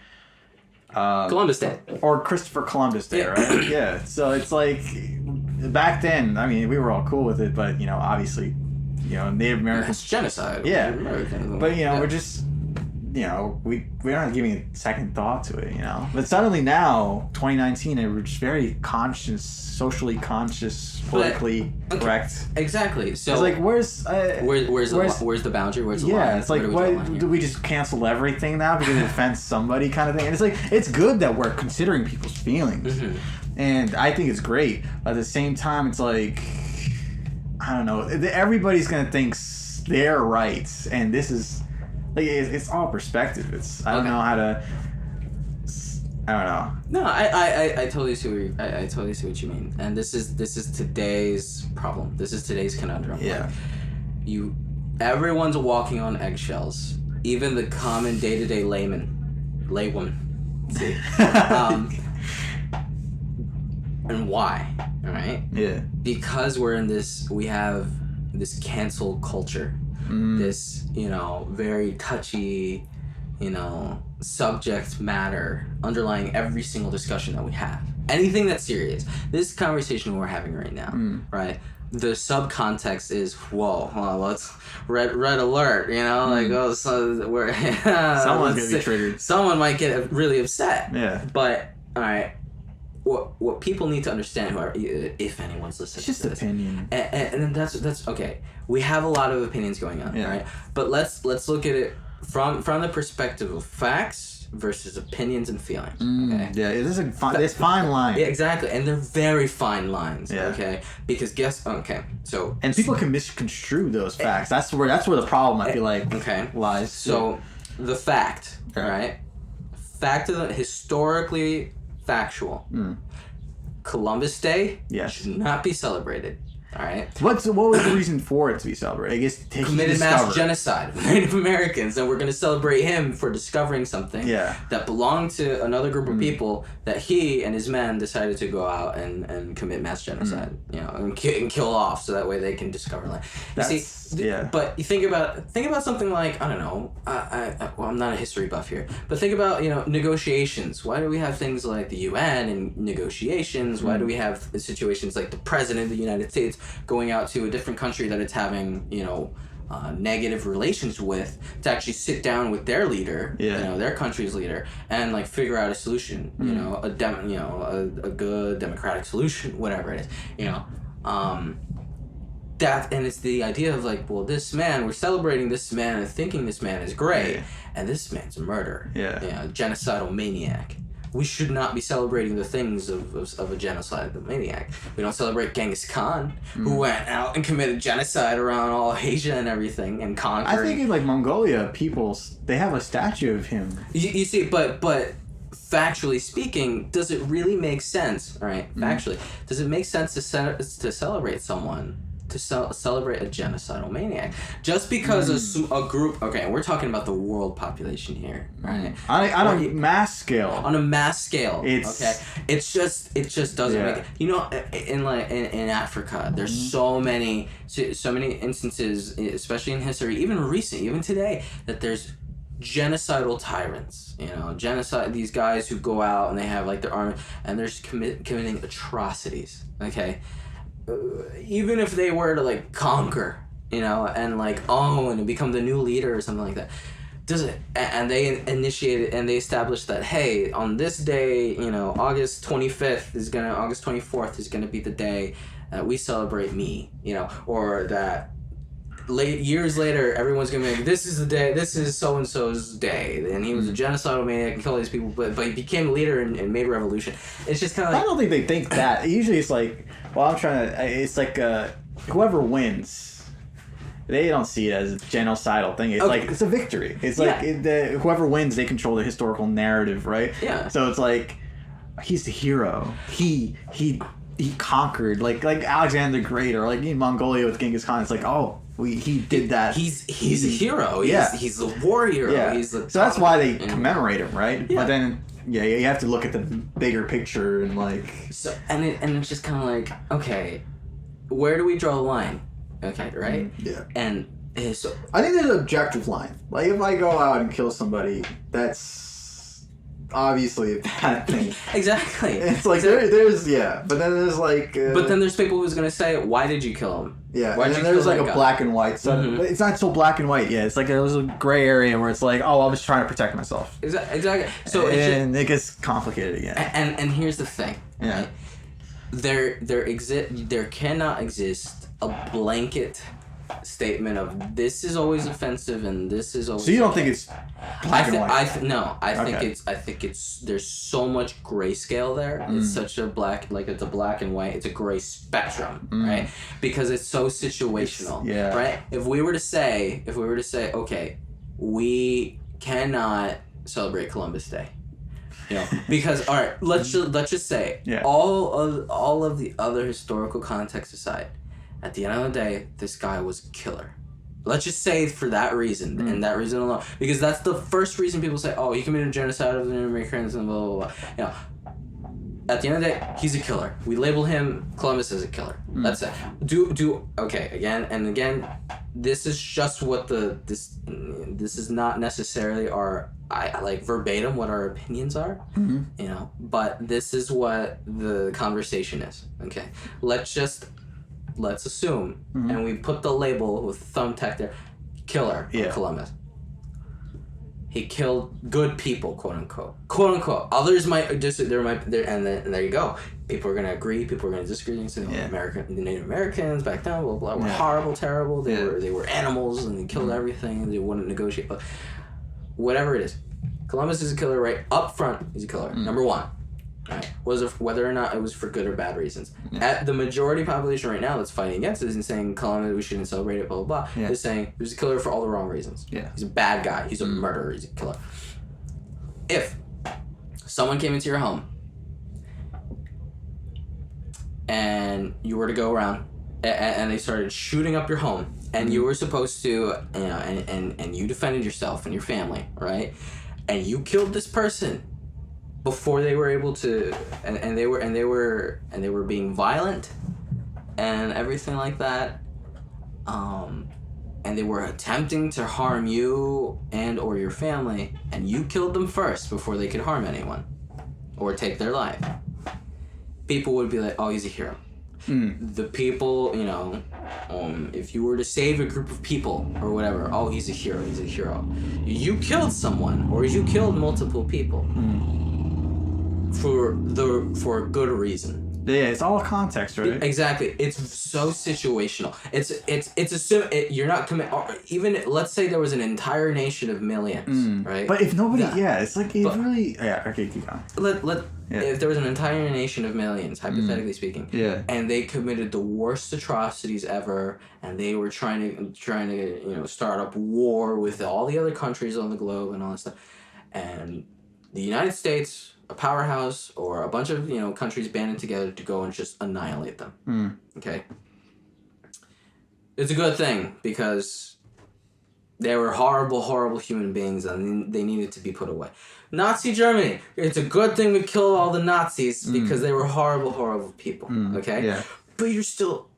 Columbus Day. Or Christopher Columbus Day, right? Yeah. So it's like, back then, I mean, we were all cool with it, but, obviously, Native Americans... It's genocide. Yeah. Native Americans. But, we're just... we're not giving a second thought to it, But suddenly now, 2019, we're just very conscious, socially conscious, politically correct. Exactly. So it's like, where's the boundary? Where's the line? Yeah, it's like, do we just cancel everything now because it offends somebody kind of thing? And it's like, it's good that we're considering people's feelings. And I think it's great. But at the same time, it's like, I don't know, everybody's going to think they're right. And this is... Like, it's all perspective. I don't know how to... I don't know. No, I totally see I totally see what you mean. And this is today's problem. This is today's conundrum. Yeah. Like, everyone's walking on eggshells. Even the common day-to-day laywoman. See? And why? All right? Yeah. Because we have this cancel culture. This, very touchy, subject matter underlying every single discussion that we have. Anything that's serious. This conversation we're having right now, right? The subcontext is, let's red alert, like, oh, so we're... Someone's going to be triggered. Someone might get really upset. Yeah. But, all right, what people need to understand, if anyone's listening, it's just opinion, and that's okay. We have a lot of opinions going on, right? But let's look at it from the perspective of facts versus opinions and feelings. Okay. Yeah, there's fine lines. Yeah, exactly, and they're very fine lines. Yeah. Okay, because so and people can misconstrue those facts. That's where the problem I feel like lies. So the fact, right? Fact of the historically factual. Columbus Day should not be celebrated. All right. What was the reason for it to be celebrated? I guess he committed mass genocide of Native Americans, and we're going to celebrate him for discovering something that belonged to another group of people that he and his men decided to go out and commit mass genocide, and kill off, so that way they can discover land. But you think about something like, I don't know, well, I'm not a history buff here, but think about negotiations. Why do we have things like the UN and negotiations? Why do we have situations like the President of the United States going out to a different country that it's having, negative relations with, to actually sit down with their leader, their country's leader, and like figure out a solution, a good democratic solution, whatever it is, and it's the idea of like, well, this man, we're celebrating this man and thinking this man is great, and this man's a murderer. Genocidal maniac. We should not be celebrating the things of a genocidal maniac. We don't celebrate Genghis Khan, who went out and committed genocide around all Asia and everything and conquering. I think in like Mongolia, they have a statue of him. You see, but factually speaking, does it really make sense? Right? Factually, does it make sense to celebrate someone? To celebrate a genocidal maniac just because a group, okay, we're talking about the world population here, right? On a mass scale. On a mass scale, it just doesn't make it. You know, in Africa, there's so many instances, especially in history, even today, that there's genocidal tyrants, genocide, these guys who go out and they have like their army and they're just committing atrocities, okay? Even if they were to like conquer, and like own and become the new leader or something like that, does it? And they initiated and they established that, hey, on this day, August 24th is gonna be the day that we celebrate me, or that years later everyone's gonna be like, this is the day, this is so and so's day, and he was a genocidal maniac and killed all these people, but he became a leader and made a revolution. It's just kind of like, I don't think they think that. Usually it's like, it's like whoever wins, they don't see it as a genocidal thing. It's like it's a victory. It's like whoever wins, they control the historical narrative, right? Yeah. So it's like he's the hero. He conquered, like Alexander the Great, or like in Mongolia with Genghis Khan. It's like, he did that. He's a hero. He's the warrior. Yeah. He's the so that's why they commemorate him, right? Yeah. But then you have to look at the bigger picture and like. So and it's just kind of like, okay, where do we draw the line? Okay, right? Yeah. And so I think there's an objective line. Like if I go out and kill somebody, that's obviously a bad thing. Exactly. It's like there's but then there's like. But then there's people who's gonna say, why did you kill him? Yeah, and then there's like a black and white. So but it's not so black and white. Yeah, it's like there's a gray area where it's like, I was trying to protect myself. Exactly. So it gets complicated again. And here's the thing. Yeah. Right? There cannot exist a blanket statement of this is always offensive and this is always. So you don't think it's black and white? I think it's there's so much grayscale there. It's such a it's a black and white. It's a gray spectrum, right? Because it's so situational, right? If we were to say, okay, we cannot celebrate Columbus Day. Because all right, let's just say all of the other historical context aside, at the end of the day, this guy was a killer. Let's just say for that reason, and that reason alone, because that's the first reason people say, oh, he committed genocide of the Native Americans and blah blah blah. At the end of the day, he's a killer. We label him Columbus as a killer. That's it. Okay, again and again, this is just what this is not necessarily I like verbatim what our opinions are, but this is what the conversation is. Okay, let's assume, and we put the label with thumbtack there, killer on Columbus. He killed good people, quote unquote. Others might disagree. And there you go. People are gonna agree. People are gonna disagree. And say, the Native Americans back then, blah blah, were horrible, terrible. They were animals and they killed everything. They wouldn't negotiate. But whatever it is, Columbus is a killer, right? Up front, he's a killer. Number one. Right. Whether or not it was for good or bad reasons. At the majority population right now that's fighting against it isn't saying Columbus, we shouldn't celebrate it, blah blah blah. They're saying he was a killer for all the wrong reasons. He's a bad guy. He's a murderer. He's a killer. If someone came into your home and you were to go around and they started shooting up your home and you were supposed to, and you defended yourself and your family, right? And you killed this person before they were able to, and they were being violent and everything like that, and they were attempting to harm you and or your family, and you killed them first before they could harm anyone or take their life, people would be like, oh, he's a hero. The people, if you were to save a group of people or whatever, oh, he's a hero. You killed someone or you killed multiple people for a good reason. Yeah, it's all context, right? Exactly. It's so situational. You're not even let's say there was an entire nation of millions, right? But if nobody, That- yeah, it's like it but- really. Yeah, okay, keep going. If there was an entire nation of millions, hypothetically speaking, Yeah. and they committed the worst atrocities ever, and they were trying to start up war with all the other countries on the globe and all that stuff, and the United States, a powerhouse, or a bunch of countries banded together to go and just annihilate them. Okay, it's a good thing because they were horrible, horrible human beings, and they needed to be put away. Nazi Germany, it's a good thing we killed all the Nazis because they were horrible, horrible people. Okay, Yeah. but you're still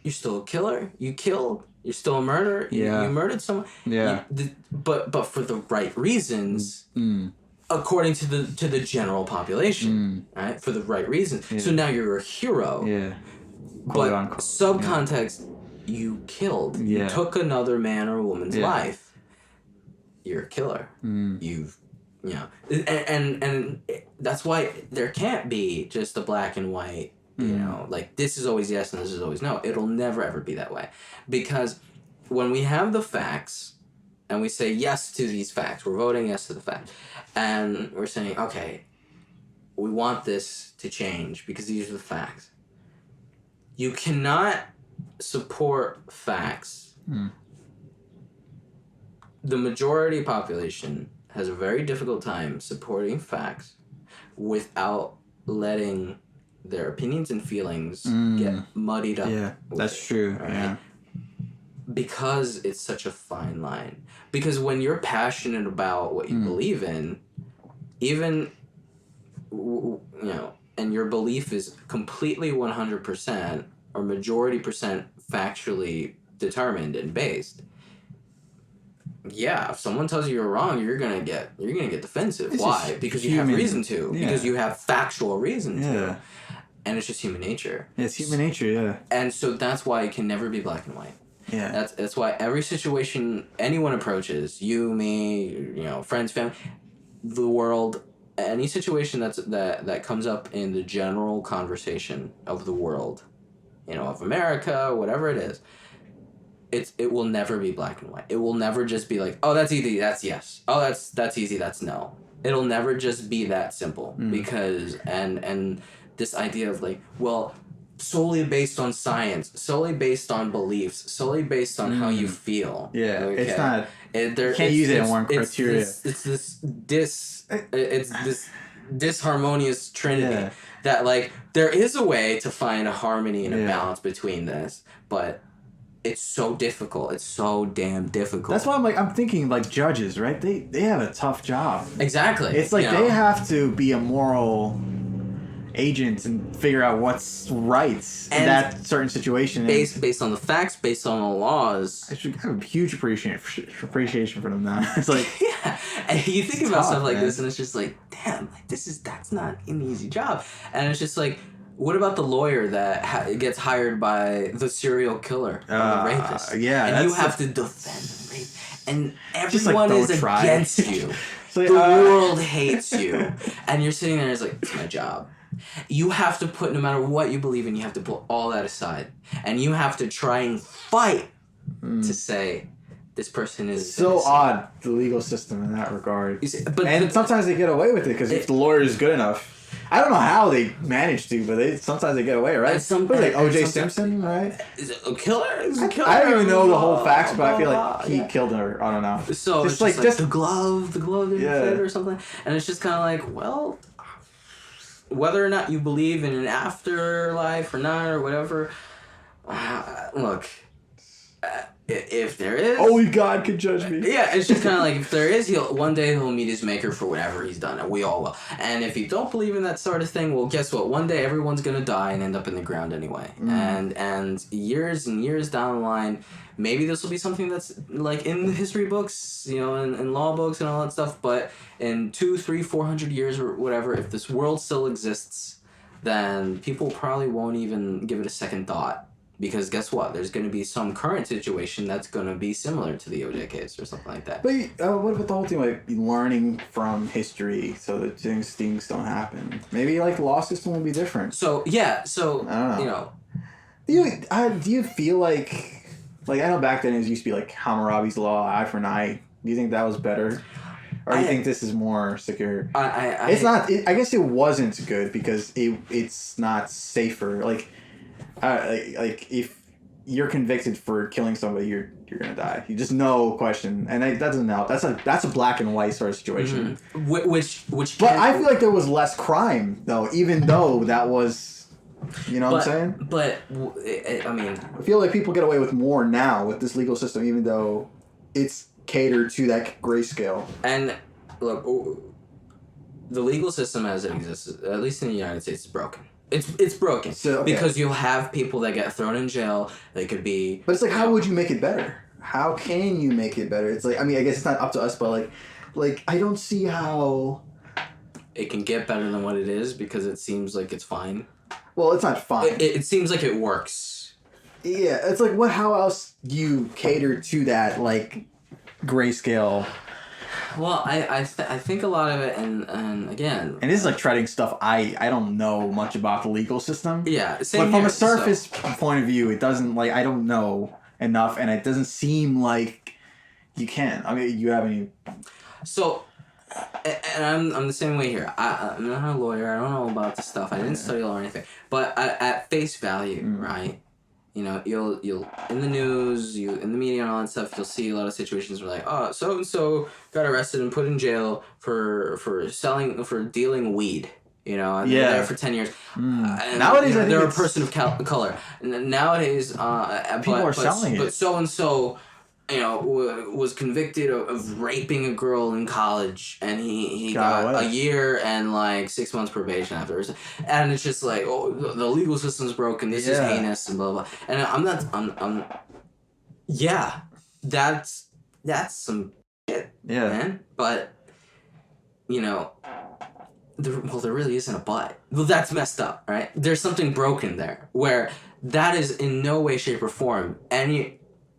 a killer. You killed. You're still a murderer. You murdered someone. Yeah. But for the right reasons. According to the general population, right? For the right reasons. Yeah. So now you're a hero. Yeah. But subcontext, you killed. Yeah. You took another man or woman's life. You're a killer. You've, and that's why there can't be just a black and white. Like this is always yes and this is always no. It'll never ever be that way, because when we have the facts. And we say yes to these facts. We're voting yes to the fact. And we're saying, okay, we want this to change because these are the facts. You cannot support facts. The majority population has a very difficult time supporting facts without letting their opinions and feelings get muddied up. Yeah, that's true. Right? Yeah. Because it's such a fine line. Because when you're passionate about what you believe in, even, and your belief is completely 100% or majority percent factually determined and based, yeah, if someone tells you you're wrong, you're gonna get defensive. Why? Because you have reason to. Yeah. Because you have factual reason to. And it's just human nature. Yeah, it's human nature, yeah. And so that's why it can never be black and white. Yeah. That's why every situation anyone approaches, you, me, friends, family, the world, any situation that comes up in the general conversation of the world, of America, whatever it is, it will never be black and white. It will never just be like, oh, that's easy, that's yes. Oh, that's easy, that's no. It'll never just be that simple because and this idea of like, well, solely based on science, solely based on beliefs, solely based on how you feel. Yeah, okay? it's not. You can't use it in one criteria. It's this disharmonious trinity that like there is a way to find a harmony and a balance between this, but it's so difficult. It's so damn difficult. That's why I'm thinking like judges, right? They have a tough job. Exactly. It's like they have to be a moral agent and figure out what's right in that certain situation. Based on the facts, based on the laws. I should have a huge appreciation for them now. It's like and you think about stuff like this, and it's just like, damn, like that's not an easy job. And it's just like, what about the lawyer that gets hired by the serial killer or the rapist? Yeah, and you have to defend the rape, and everyone is against you. Like, the world hates you, and you're sitting there. It's like, it's my job. You have to put, no matter what you believe in, you have to put all that aside, and you have to try and fight to say this person is so innocent. odd, the legal system in that regard. But sometimes they get away with it because if the lawyer is good enough. I don't know how they manage to, but sometimes they get away, right? Like O.J. Simpson, right? Is it a killer? Is it a killer? I don't even know the whole facts, but I feel like he killed her. I don't know. So just it's just like the glove didn't fit or something, and it's just kind of like, well, whether or not you believe in an afterlife or not or whatever, look, if there is, only God can judge me. Yeah, it's just kind of like, if there is, one day he'll meet his maker for whatever he's done, and we all will. And if you don't believe in that sort of thing, well, guess what? One day everyone's gonna die and end up in the ground anyway. And years and years down the line, maybe this will be something that's like in the history books, in law books and all that stuff. But in 200, 300, 400 years or whatever, if this world still exists, then people probably won't even give it a second thought Because guess what? There's going to be some current situation that's going to be similar to the OJ case or something like that. But what about the whole thing, like learning from history so that things don't happen? Maybe like the law system will be different. So yeah, so I don't know. Do you feel like I know back then it used to be like Hammurabi's law, eye for an eye. Do you think that was better? Or do you think this is more secure? It's not. I guess it wasn't good because it's not safer. Like if you're convicted for killing somebody, you're gonna die. You just no question, and that doesn't help. That's a black and white sort of situation. Mm-hmm. Which. But I feel like there was less crime though, even though that was, what I'm saying. But I mean, I feel like people get away with more now with this legal system, even though it's catered to that grayscale. And look, the legal system as it exists, at least in the United States, is broken. It's broken because you'll have people that get thrown in jail. They could be. But it's like, how would you make it better? How can you make it better? It's like, I mean, I guess it's not up to us, but like I don't see how it can get better than what it is because it seems like it's fine. Well, it's not fine. It seems like it works. Yeah, it's like how else do you cater to that like grayscale? Well, I think a lot of it, and again... And this is like treading stuff I don't know much about the legal system. Yeah, same But from a surface point of view, it doesn't, like, I don't know enough, and it doesn't seem like you can. I mean, you have any... So, and I'm the same way here. I'm not a lawyer. I don't know about this stuff. I didn't study law or anything. But at face value, right? You know, you'll in the news, in the media and all that stuff, you'll see a lot of situations where like, oh, so and so got arrested and put in jail for dealing weed. You know, and they're there for 10 years. And, nowadays, they're a person of color. Nowadays, people are selling it. But so and so, was convicted of raping a girl in college, and he got a year and like 6 months probation afterwards. And it's just like, oh, the legal system's broken. This is heinous and blah blah. And I'm yeah, that's some shit, man. But there really isn't a but. Well, that's messed up, right? There's something broken there where that is in no way, shape, or form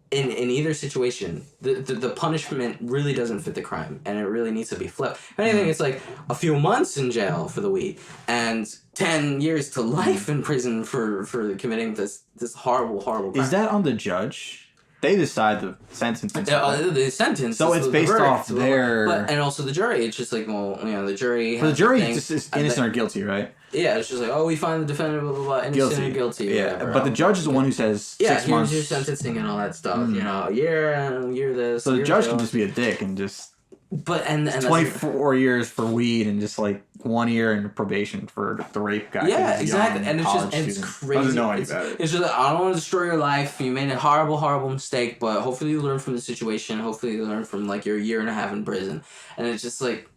in either situation, the punishment really doesn't fit the crime, and it really needs to be flipped. If anything, it's like a few months in jail for the weed, and 10 years to life in prison for committing this horrible crime. Is that on the judge? They decide the sentence. The sentence. So it's based off their... and also the jury. It's just like, well, the jury... But the jury just is innocent or guilty, right? Yeah, it's just like, we find the defendant, blah, blah, blah, innocent or guilty. Yeah, whatever. But the judge is the one who says 6 months. Here's your sentencing and all that stuff. A year this. So the judge can just be a dick and just... But, and 24 years for weed and just like 1 year in probation for the rape guy. Yeah, exactly. And it's crazy. Doesn't know any better. It's just like, I don't want to destroy your life. You made a horrible mistake, but hopefully you learn from the situation. Hopefully you learn from like your year and a half in prison. And it's just like,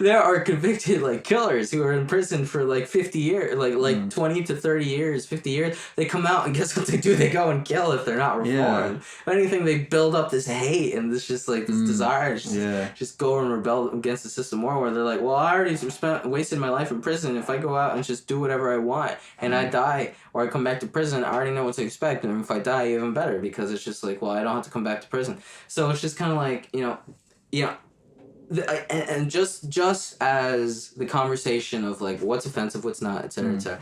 there are convicted like killers who are in prison for like 50 years, like 20 to 30 years, 50 years. They come out and guess what they do? They go and kill if they're not reformed. Yeah. If anything, they build up this hate and this just like this desire to just go and rebel against the system more. Where they're like, well, I already wasted my life in prison. If I go out and just do whatever I want and I die or I come back to prison, I already know what to expect. And if I die, even better, because it's just like, well, I don't have to come back to prison. So it's just kind of like and just as the conversation of like what's offensive, what's not, etc., etc.,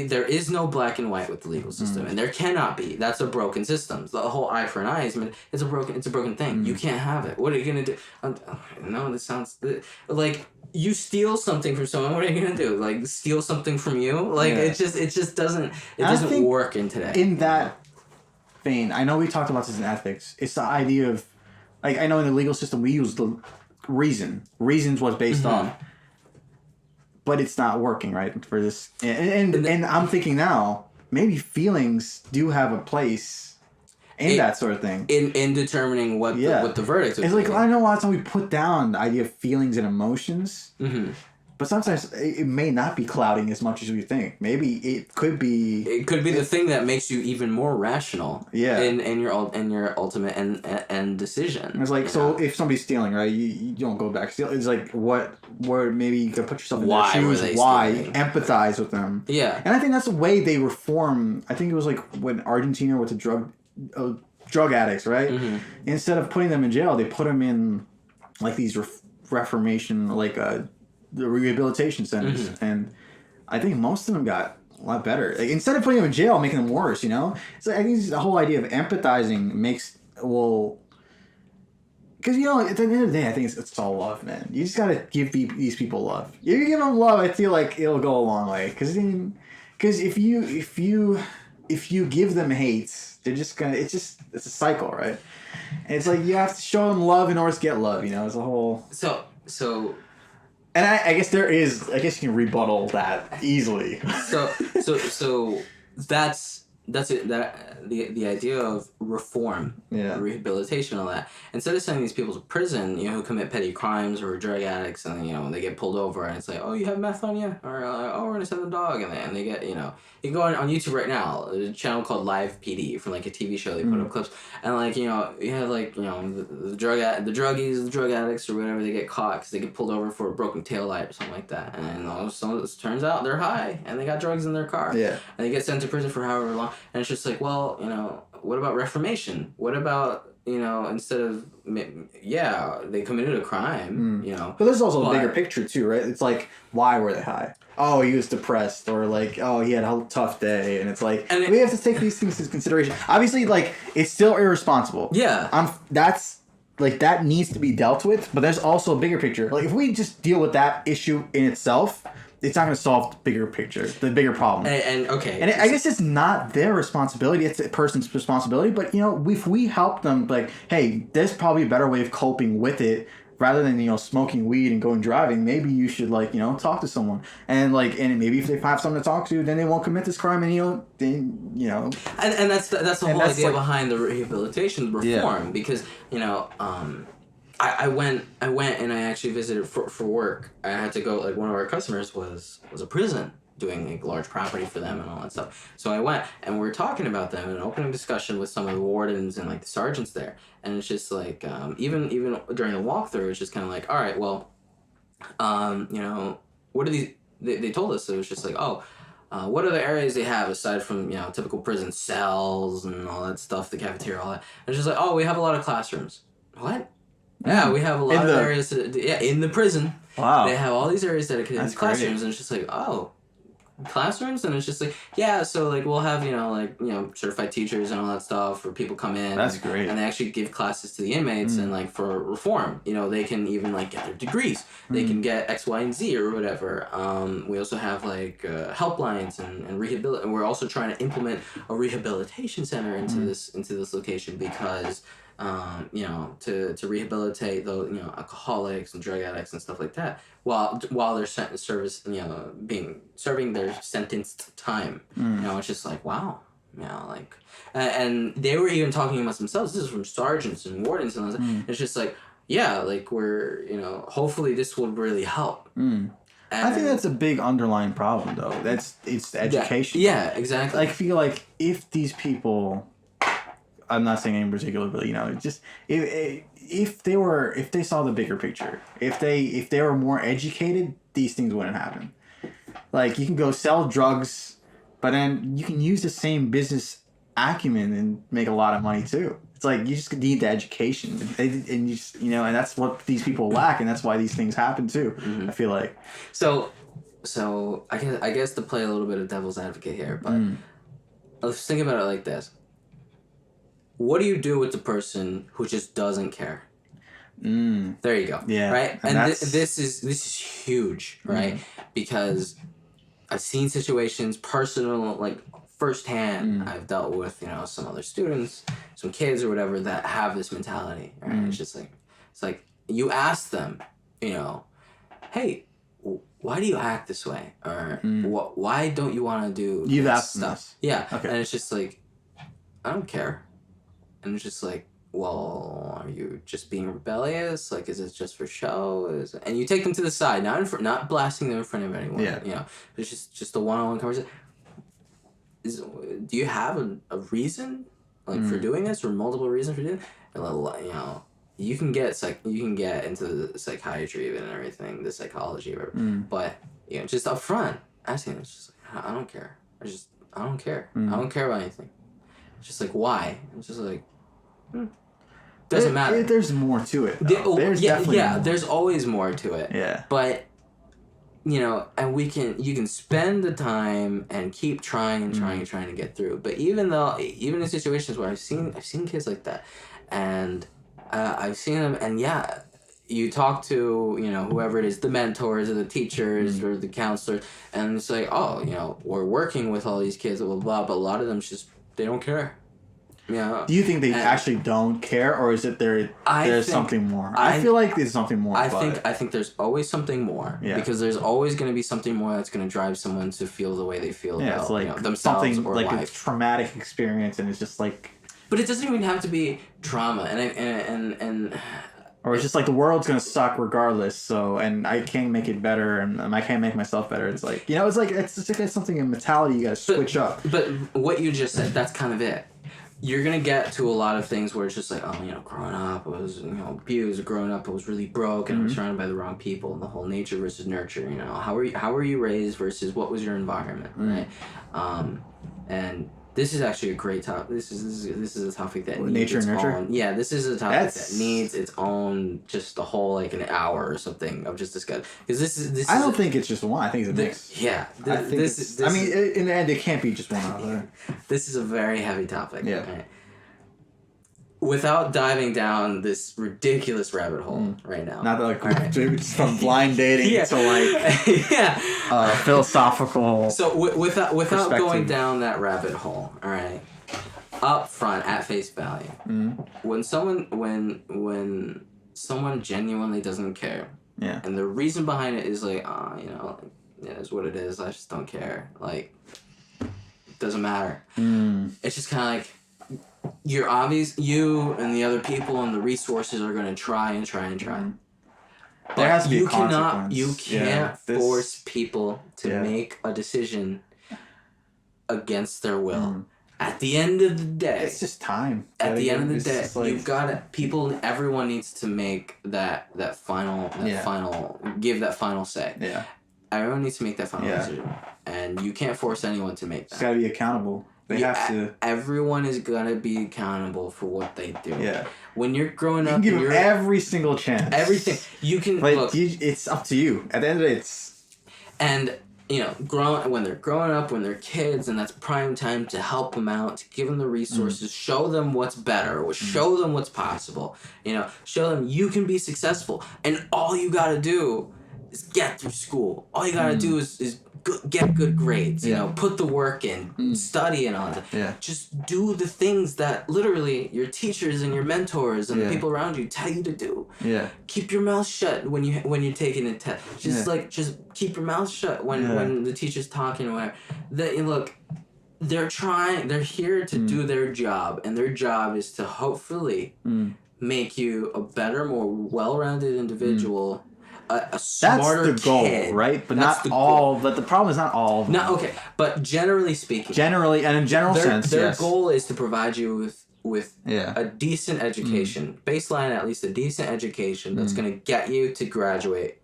there is no black and white with the legal system, and there cannot be. That's a broken system. The whole eye for an eye it's a broken thing. You can't have it. What are you gonna do? No, this sounds like you steal something from someone. What are you gonna do? Like steal something from you? Like it just doesn't work in today. In that vein, I know we talked about this in ethics. It's the idea of like I know in the legal system we use the reasons was based on, but it's not working right for this and I'm thinking now maybe feelings do have a place in that sort of thing in determining what the verdict is. It's like I know a lot of times we put down the idea of feelings and emotions, But sometimes it may not be clouding as much as we think. Maybe it could be. It could be the thing that makes you even more rational. Yeah. In your ultimate and decision. It's like, you so know? if somebody's stealing, right, you don't go back. It's like, where maybe you can put yourself in Why their were shoes. they Why stealing? empathize with them? Yeah. And I think that's the way they reform. I think it was like when Argentina with the drug addicts, right? Mm-hmm. Instead of putting them in jail, they put them in like these reformation, like the rehabilitation centers, Mm-hmm. and I think most of them got a lot better. Like, instead of putting them in jail, making them worse, it's like, I think the whole idea of empathizing makes because at the end of the day, I think it's all love, man. You just gotta give these people love. If you give them love, I feel like it'll go a long way. Because if you give them hate, they're just gonna. It's a cycle, right? And it's like you have to show them love in order to get love. It's a whole. So. And I guess there is. I guess you can rebuttal that easily. So that's it. That the idea of reform, rehabilitation, all that. Instead of sending these people to prison, who commit petty crimes or drug addicts, and they get pulled over, and it's like, oh, you have meth on you, or oh, we're gonna send the dog, and they get you can go on YouTube right now. There's a channel called Live PD from like a TV show. They put up clips, and you have the druggies, the drug addicts, or whatever. They get caught because they get pulled over for a broken taillight or something like that, and so it turns out they're high and they got drugs in their car. Yeah. And they get sent to prison for however long. And it's just like, well, what about reformation? What about, instead of, they committed a crime, But there's also a bigger picture too, right? It's like, why were they high? Oh, he was depressed, or like, oh, he had a tough day, and it's like, we have to take these things into consideration. Obviously, like, it's still irresponsible. Yeah. That needs to be dealt with, but there's also a bigger picture. Like, if we just deal with that issue in itself, it's not going to solve the bigger picture, the bigger problem. Okay. And I guess it's not their responsibility; it's a person's responsibility. But if we help them, like, hey, there's probably a better way of coping with it, rather than smoking weed and going driving. Maybe you should talk to someone, and maybe if they have someone to talk to, then they won't commit this crime, and And that's the whole idea behind the rehabilitation reform, because I went and I actually visited for work. I had to go, one of our customers was a prison doing large property for them and all that stuff. So I went and we were talking about them in an opening discussion with some of the wardens and the sergeants there. And it's just like, even during the walkthrough, it's just kind of like, all right, well, what are these, they told us, it was just like, oh, what other areas they have aside from, typical prison cells and all that stuff, the cafeteria, all that. And it's just like, oh, we have a lot of classrooms. What? Yeah, we have a lot of areas in the prison. Wow. They have all these areas dedicated to classrooms, great. and it's just like, oh, classrooms? And it's just like, yeah, so we'll have, certified teachers and all that stuff, or people come in. That's great. And they actually give classes to the inmates, and for reform, they can even get their degrees. They can get X, Y, and Z or whatever. We also have helplines and rehabilitate. And we're also trying to implement a rehabilitation center into this location because to rehabilitate those alcoholics and drug addicts and stuff like that while they're serving their sentenced time. It's just like, wow. And they were even talking amongst themselves. This is from sergeants and wardens, and it's just like, yeah, we're hopefully this will really help. I think that's a big underlying problem, though. It's education. Yeah, exactly. I feel like if these people, I'm not saying in particular, but just if they saw the bigger picture, if they were more educated, these things wouldn't happen. You can go sell drugs, but then you can use the same business acumen and make a lot of money too. It's like you just need the education, and you just, and that's what these people lack, and that's why these things happen too. I feel like. So I guess to play a little bit of devil's advocate here, but let's think about it like this. What do you do with the person who just doesn't care? There you go. Yeah. Right? And this is huge, right? Because I've seen situations, personal, firsthand, I've dealt with, some other students, some kids or whatever that have this mentality, right? It's just like you ask them, hey, why do you act this way? Or why don't you want to do You've this asked stuff? us. Yeah. Okay. And it's just like, I don't care. And it's just like, well, are you just being rebellious? Like, is it just for show? And you take them to the side, not blasting them in front of anyone. Yeah. You know, it's just a one-on-one conversation. Do you have a reason, like, for doing this, or multiple reasons for doing it? And, you know, you can get into the psychiatry even and everything, the psychology, or whatever. But, you know, just up front, asking them, it's just like, I don't care. I don't care. I don't care about anything. It's just like, why? It's just like, doesn't matter. There's more to it. There's always more to it. Yeah. But, you know, and you can spend the time and keep trying and trying and trying to get through. But even in situations where I've seen kids like that, and I've seen them, and yeah, you talk to, you know, whoever it is, the mentors or the teachers or the counselors, and it's like, oh, you know, we're working with all these kids, blah, blah, blah, but a lot of them just, they don't care. Yeah. Do you think they actually don't care, or is it there's something more? I feel like there's something more. I think there's always something more. Yeah. Because there's always going to be something more that's going to drive someone to feel the way they feel about, it's like, you know, themselves something or like life. A traumatic experience, and it's just like. But it doesn't even have to be trauma, and. Or it's just like the world's gonna suck regardless. So, and I can't make it better, and I can't make myself better. It's like, you know, it's like something in mentality you gotta switch up. But what you just said, that's kind of it. You're gonna get to a lot of things where it's just like, oh, you know, growing up I was, you know, abused. Growing up I was really broke, and I was surrounded by the wrong people, and the whole nature versus nurture. You know, how were you raised versus what was your environment, right? And this is actually a great topic. This is a topic that needs nature its and nurture. Own, yeah, this is a topic that needs its own, just a whole like an hour or something of just discuss, because this. I don't think it's just one. I think it's a mix. Yeah, I think I mean, in the end, it can't be just one or the other. This is a very heavy topic. Yeah. Okay? Without diving down this ridiculous rabbit hole right now. Not that like it's from blind dating to like philosophical. So without going down that rabbit hole, all right. Up front, at face value, when someone genuinely doesn't care, and the reason behind it is like, you know, like, it is what it is. I just don't care. Like, it doesn't matter. It's just kind of like. You and the other people and the resources are going to try and try and try. But there has to be a consequence. You can't force people to make a decision against their will. At the end of the day, it's just time. At the end of the day, you've got to. Everyone needs to make that final give that final say. Yeah. Everyone needs to make that final decision, and you can't force anyone to make that. It's got to be accountable. They have to. Everyone is gonna be accountable for what they do. Yeah. When you're growing up, you can give them every single chance. Everything you can. But look, it's up to you. At the end of the day, it's. And you know, when they're growing up, when they're kids, and that's prime time to help them out, to give them the resources, show them what's better, or show them what's possible. You know, show them you can be successful, and all you gotta do is get through school. All you gotta do is get good grades, you know, put the work in, study and all that. Yeah. Just do the things that literally your teachers and your mentors and the people around you tell you to do. Yeah. Keep your mouth shut when you're taking a test. Just keep your mouth shut when the teacher's talking or whatever. Look, they're here to do their job, and their job is to hopefully make you a better, more well-rounded individual. A smarter That's the goal, kid. Right? But that's not all. But the problem is not all. No, okay. But generally speaking. Generally, and in general sense, their goal is to provide you with Yeah. a decent education, baseline at least a decent education that's going to get you to graduate,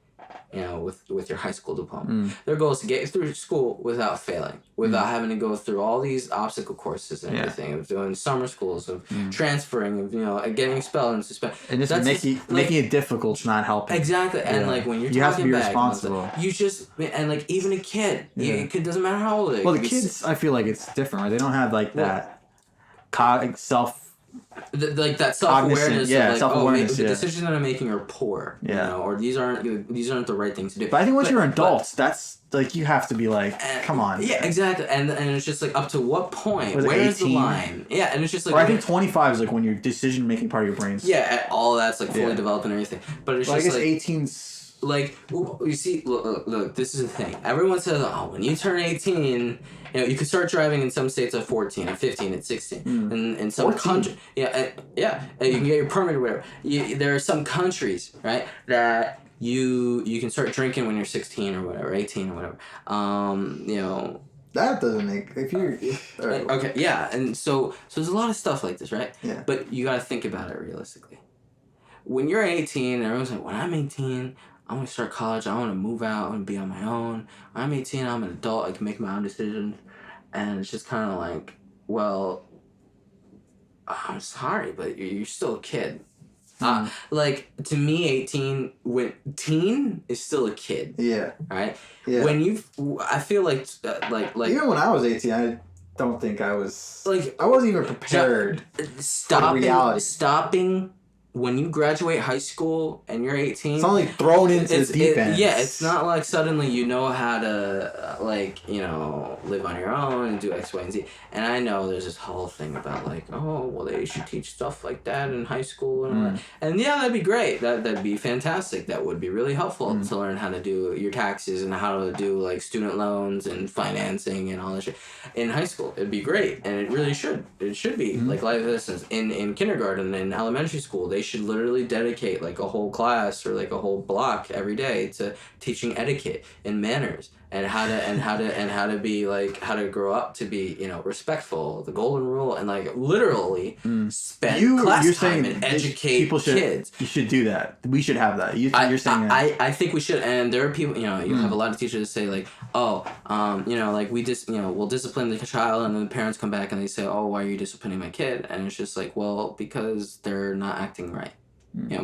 you know, with your high school diploma. Their goal is to get you through school without failing, without having to go through all these obstacle courses and everything, of doing summer schools, of transferring, of, you know, getting expelled and suspended. And just making it difficult is not helping. Exactly. And like when you're you have to talking be back, responsible. You just, and like even a kid, it doesn't matter how old they are. Well, the kids, I feel like it's different, right? They don't have like that self. Like that self-awareness, self-awareness. The decisions that I'm making are poor, you know, or these aren't the right things to do. But I think once you're adults, that's like you have to be like, come on. Yeah, exactly, and it's just like up to what point? Where's the line? Yeah, and it's just like. Or I think 25 is like when your decision-making part of your brain's. Yeah, all that's like fully developed and everything, but it's just I guess like 18's. Like, you see, look, this is the thing. Everyone says, oh, when you turn 18, you can start driving in some states at 14, at 15, at 16. And in some countries, you can get your permit or whatever. There are some countries, right, that you can start drinking when you're 16 or whatever, 18 or whatever. That doesn't make, if you're... Right. Okay, yeah, and so there's a lot of stuff like this, right? Yeah. But you gotta think about it realistically. When you're 18, everyone's like, when I'm 18, I'm gonna start college, I wanna move out, I wanna be on my own. When I'm 18, I'm an adult, I can make my own decisions. And it's just kind of like, well, I'm sorry, but you're still a kid. Like, to me, 18, teen is still a kid. Yeah. Right? Yeah. I feel like even when I was 18, I don't think I was... Like, I wasn't even prepared for reality. Stopping when you graduate high school and you're 18... It's not like thrown into the deep end. Yeah, it's not like suddenly you know how to, live on your own and do X, Y, and Z. And I know there's this whole thing about, like, oh, well, they should teach stuff like that in high school and all that. And, yeah, that'd be great. That'd be fantastic. That would be really helpful to learn how to do your taxes and how to do, like, student loans and financing and all that shit. In high school, it'd be great. And it really should. It should be. Like, life lessons. In kindergarten and elementary school, they should literally dedicate, like, a whole class or, like, a whole block every day to teaching etiquette and manners and how to be, like, how to grow up to be, respectful, the golden rule, and, like, literally spend class time and educate kids. You should do that. We should have that. You're saying that. I think we should. And there are people, you have a lot of teachers that say, like, like, we'll discipline the child, and then the parents come back and they say, oh, why are you disciplining my kid? And it's just like, well, because they're not acting right.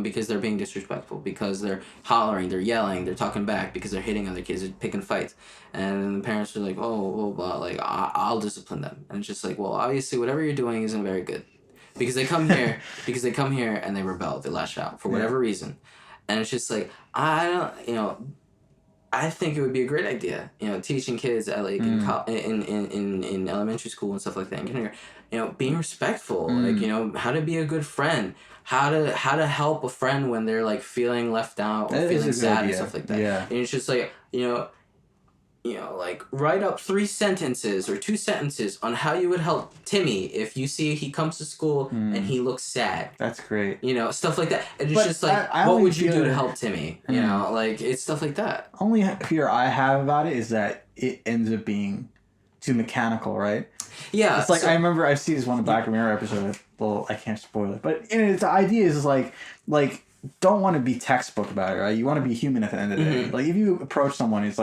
Because they're being disrespectful, because they're hollering, they're yelling, they're talking back, because they're hitting other kids, they're picking fights. And then the parents are like, I'll discipline them. And it's just like, well, obviously whatever you're doing isn't very good. Because they come here, and they rebel, they lash out for whatever reason. And it's just like, I think it would be a great idea, teaching kids at, like, in elementary school and stuff like that, in kindergarten, being respectful, like, how to be a good friend, how to help a friend when they're, like, feeling left out or feeling sad and stuff like that. Yeah. And it's just like, like, write up 3 sentences or 2 sentences on how you would help Timmy if you see he comes to school and he looks sad. That's great. Stuff like that. And it's just like, what would you do to help Timmy? Like, it's stuff like that. Only fear I have about it is that it ends up being too mechanical, right? Yeah. It's like, I remember I see this one Black Mirror episode. Well, I can't spoil it. But the idea is like don't want to be textbook about it, right? You want to be human at the end of the day. Like, if you approach someone, it's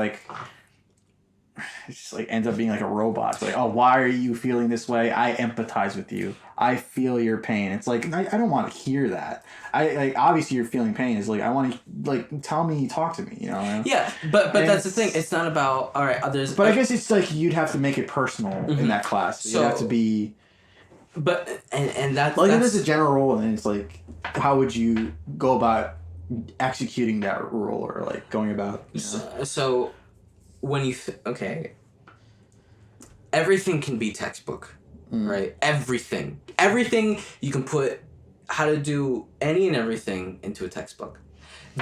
just like ends up being like a robot. It's like, oh, why are you feeling this way? I empathize with you. I feel your pain. It's like, I don't want to hear that. Obviously you're feeling pain. Is like, I want to, like, talk to me, Yeah, but that's the thing. It's not about, all right, others. But I guess it's like, you'd have to make it personal in that class. So, you have to be. But, and that's. Like, if there's a general rule, and it's like, how would you go about executing that rule, or, like, going about, So when you everything can be textbook, right? Everything you can put how to do any and everything into a textbook.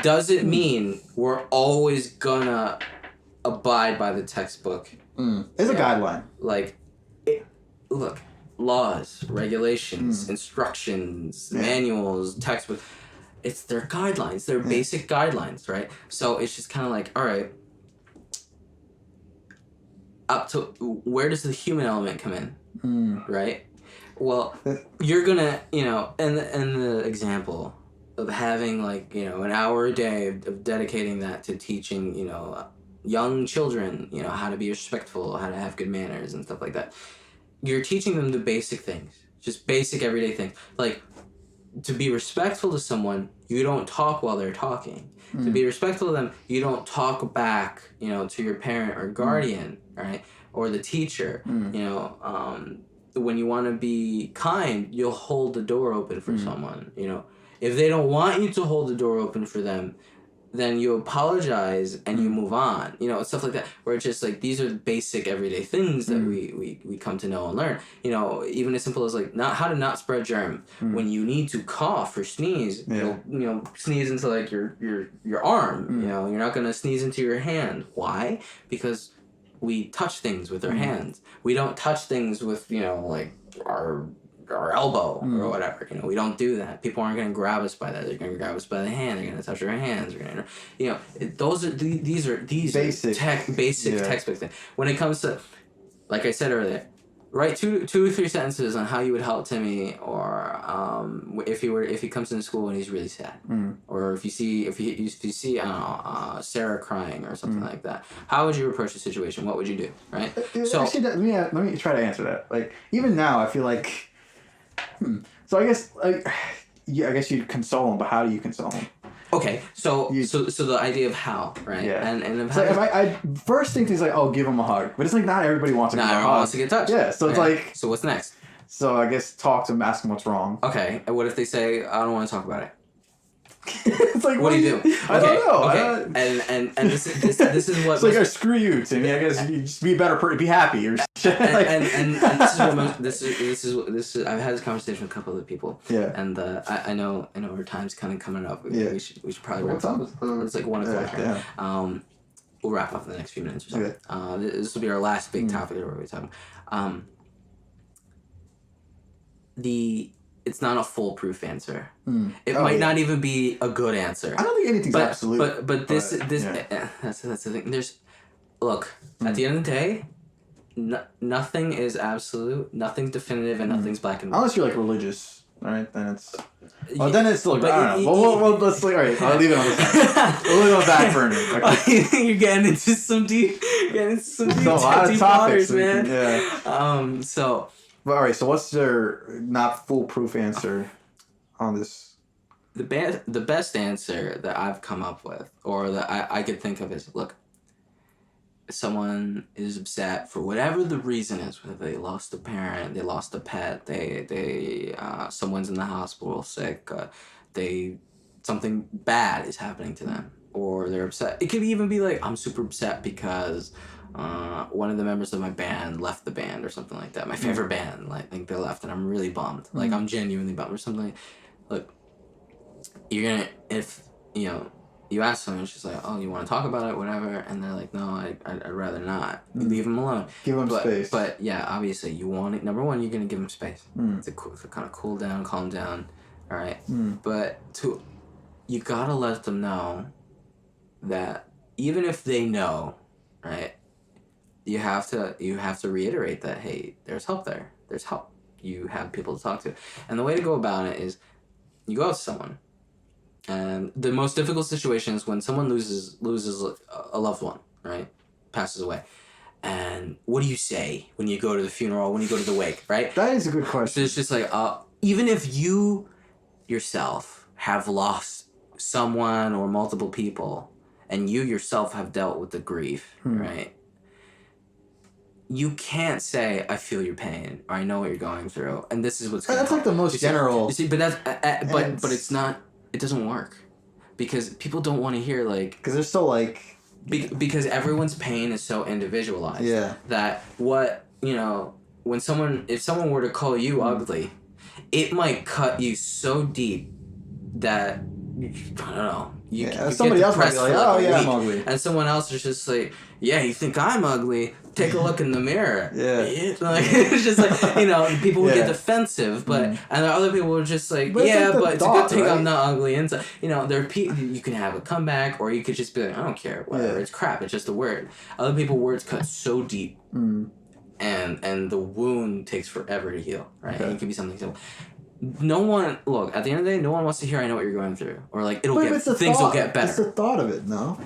Does it mean we're always gonna abide by the textbook? It's a guideline. Like, look, laws, regulations, instructions, manuals, textbooks. They're guidelines. They're basic guidelines, right? So it's just kind of like, all right, up to where does the human element come in, right? Well, you're gonna, in the example of having, like, an hour a day of dedicating that to teaching, young children, how to be respectful, how to have good manners and stuff like that. You're teaching them the basic things, just basic everyday things. Like, to be respectful to someone, you don't talk while they're talking. To be respectful to them, you don't talk back, to your parent or guardian, right? Or the teacher, when you want to be kind, you'll hold the door open for someone, If they don't want you to hold the door open for them, then you apologize and you move on. You know, stuff like that. Where it's just like these are basic everyday things that we come to know and learn. You know, even as simple as like not how to not spread germ when you need to cough or sneeze. Yeah. You'll sneeze into like your arm. You know, you're not gonna sneeze into your hand. Why? Because we touch things with our hands. We don't touch things with like our elbow or whatever. You know, we don't do that. People aren't going to grab us by that. They're going to grab us by the hand. They're going to touch our hands. They're going to, those are these are basic textbook things. When it comes to, like I said earlier, write two or three sentences on how you would help Timmy, or if he comes into school and he's really sad, or if you see I don't know, Sarah crying or something like that. How would you approach the situation? What would you do? Right. So actually, let me try to answer that. Like even now, I feel like. So I guess I guess you'd console him, but how do you console him? Okay, so the idea of how, right? Yeah. And so if I first think is like, oh, give him a hug, but it's like not everybody wants to. Not everyone wants to get touched. Yeah, so it's like. So what's next? So I guess talk to him, ask him what's wrong. Okay, and what if they say, I don't want to talk about it? It's like what do you do? I don't know. Okay, and this is what. It's like screw you, Timmy. I guess you just be a better person, be happy or shit. and this is what this is. I've had this conversation with a couple of people. Yeah. And I know our time's kind of coming up. Yeah. We should probably wrap up. It's like 1 o'clock. Yeah. We'll wrap up in the next few minutes or so. Okay. This will be our last big topic that we're going to be talking. It's not a foolproof anser. It might not even be a good answer. I don't think anything's absolute. But this that's the thing. At the end of the day, nothing is absolute, nothing's definitive, and nothing's black and white. Unless you're like religious, all right? Then it's. Well, then it's look. I don't know. Well, let's all right. I'll leave it on the side. We'll leave it on the back burner. Okay. You're getting into some deep. So a lot of topics, man. Yeah. So. Well, all right. So what's their not foolproof answer on this? The best answer that I've come up with, or that I could think of, is look. Someone is upset for whatever the reason is, whether they lost a parent, they lost a pet, they someone's in the hospital sick, something bad is happening to them, or they're upset. It could even be like, I'm super upset because one of the members of my band left the band or something like that. My favorite band, like, I think they left, and I'm really bummed. Like, I'm genuinely bummed or something. Look, you're gonna, if you ask someone, it's just like, oh, you want to talk about it, whatever, and they're like, no, I'd rather not. You leave them alone. Give them space. But yeah, obviously, you want it. Number one, you're gonna give them space. To kind of cool down, calm down, all right. But you gotta let them know that even if they know, right, you have to reiterate that, hey, there's help there. There's help. You have people to talk to, and the way to go about it is, you go out to someone. And the most difficult situation is when someone loses a loved one, right? Passes away. And what do you say when you go to the funeral, when you go to the wake, right? That is a good question. So it's just like, even if you yourself have lost someone or multiple people, and you yourself have dealt with the grief, right? You can't say, I feel your pain, or I know what you're going through, and this is what's going on. That's like the most general. You see, but that's but it's not. It doesn't work, because people don't want to hear like. Because they're so like. Because everyone's pain is so individualized. Yeah. That if someone were to call you ugly, it might cut you so deep that I don't know. You somebody else might be like, oh yeah, I'm ugly. And someone else is just like, yeah, you think I'm ugly? Take a look in the mirror. Yeah. Like, it's just like, people would get defensive, but and there are other people who are just like, but it's a good thing, right? I'm not ugly. And so, there are you can have a comeback, or you could just be like, I don't care, whatever. It's crap. It's just a word. Other people, words cut so deep, and the wound takes forever to heal, right? Okay. And it can be something simple. No one, look, at the end of the day, no one wants to hear, I know what you're going through, or like, things will get better. It's the thought of it, no?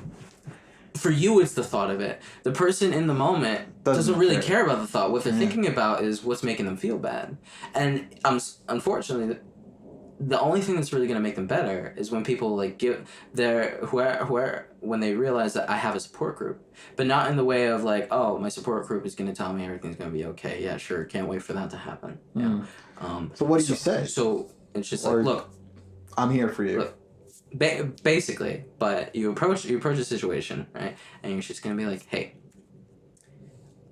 For you, it's the thought of it. The person in the moment doesn't really care about the thought. What they're thinking about is what's making them feel bad. And unfortunately, the only thing that's really going to make them better is when people like give when they realize that I have a support group, but not in the way of like, oh, my support group is going to tell me everything's going to be okay. Yeah, sure. Can't wait for that to happen. Yeah. So what do you say? So it's just like, look, I'm here for you. Look, Basically, but you approach a situation, right, and you're just gonna be like, hey,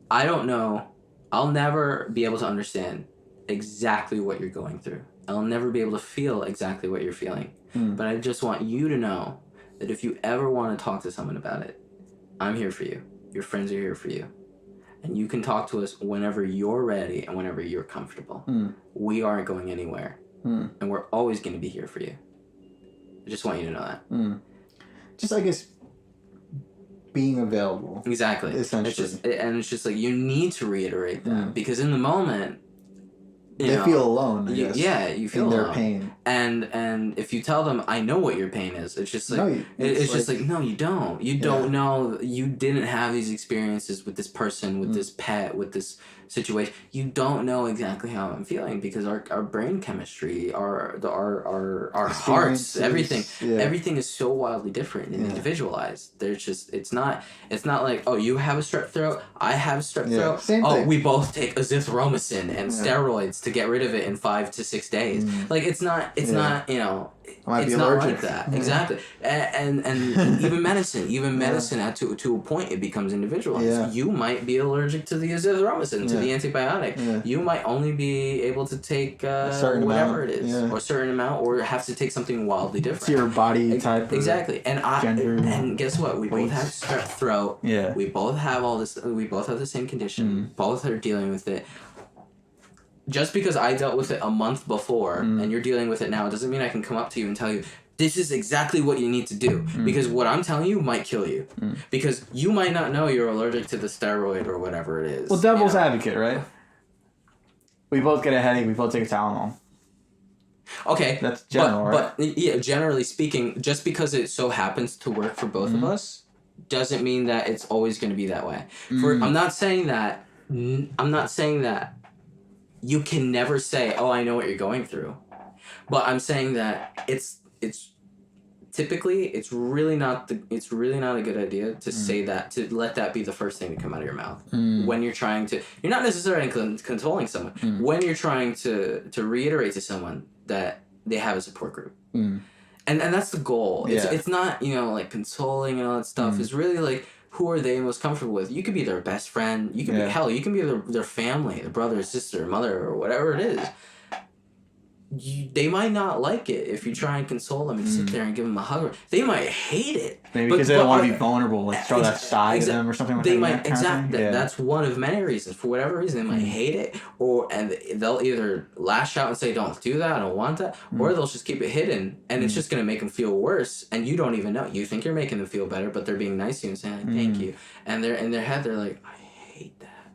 I don't know, I'll never be able to understand exactly what you're going through. I'll never be able to feel exactly what you're feeling, but I just want you to know that if you ever want to talk to someone about it, I'm here for you. Your friends are here for you, and you can talk to us whenever you're ready and whenever you're comfortable. We aren't going anywhere, and we're always going to be here for you. I just want you to know that. Just, I guess, being available. Exactly. Essentially. It's just like, you need to reiterate that, because in the moment, they feel alone, I guess. Yeah, you feel in alone. their pain. And if you tell them, I know what your pain is, it's just like, it's just like, no, you don't. You don't know. You didn't have these experiences with this person, with this pet, with this situation. You don't know exactly how I'm feeling, because our brain chemistry, our hearts, everything is so wildly different and individualized. There's just, it's not like, oh, you have a strep throat, I have strep throat. Same thing. We both take azithromycin and steroids to get rid of it in 5 to 6 days. Like, it's not, you know, it's not like that. Exactly. And even medicine at to a point, it becomes individualized. You might be allergic to the azithromycin, to the antibiotic. You might only be able to take whatever it is, or a certain amount, or have to take something wildly different. It's your body type. Exactly. And gender, and guess what? We both have strep throat. Yeah. We both have all this. We both have the same condition. Both are dealing with it. Just because I dealt with it a month before and you're dealing with it now, doesn't mean I can come up to you and tell you, this is exactly what you need to do. Because what I'm telling you might kill you. Because you might not know you're allergic to the steroid or whatever it is. Well, devil's advocate, right? We both get a headache, we both take a Tylenol. Okay. That's general, right? But yeah, generally speaking, just because it so happens to work for both of us, doesn't mean that it's always going to be that way. I'm not saying that you can never say, oh, I know what you're going through. But I'm saying that it's typically, it's really not a good idea to say that, to let that be the first thing to come out of your mouth. When you're trying to, you're not necessarily consoling someone, when you're trying to reiterate to someone that they have a support group. And that's the goal. It's not, you know, like consoling and all that stuff. It's really like, who are they most comfortable with? You could be their best friend. You can be, hell, you can be their family, their brother, sister, mother, or whatever it is. They might not like it if you try and console them and sit there and give them a hug. They might hate it. Maybe because they don't want to be vulnerable, like throw that side to them or something like that. They might, exactly. That's one of many reasons. For whatever reason, they might hate it, and they'll either lash out and say, don't do that, I don't want that, or they'll just keep it hidden, and it's just going to make them feel worse, and you don't even know. You think you're making them feel better, but they're being nice to you and saying, like, thank you. And they're in their head, they're like, I hate that.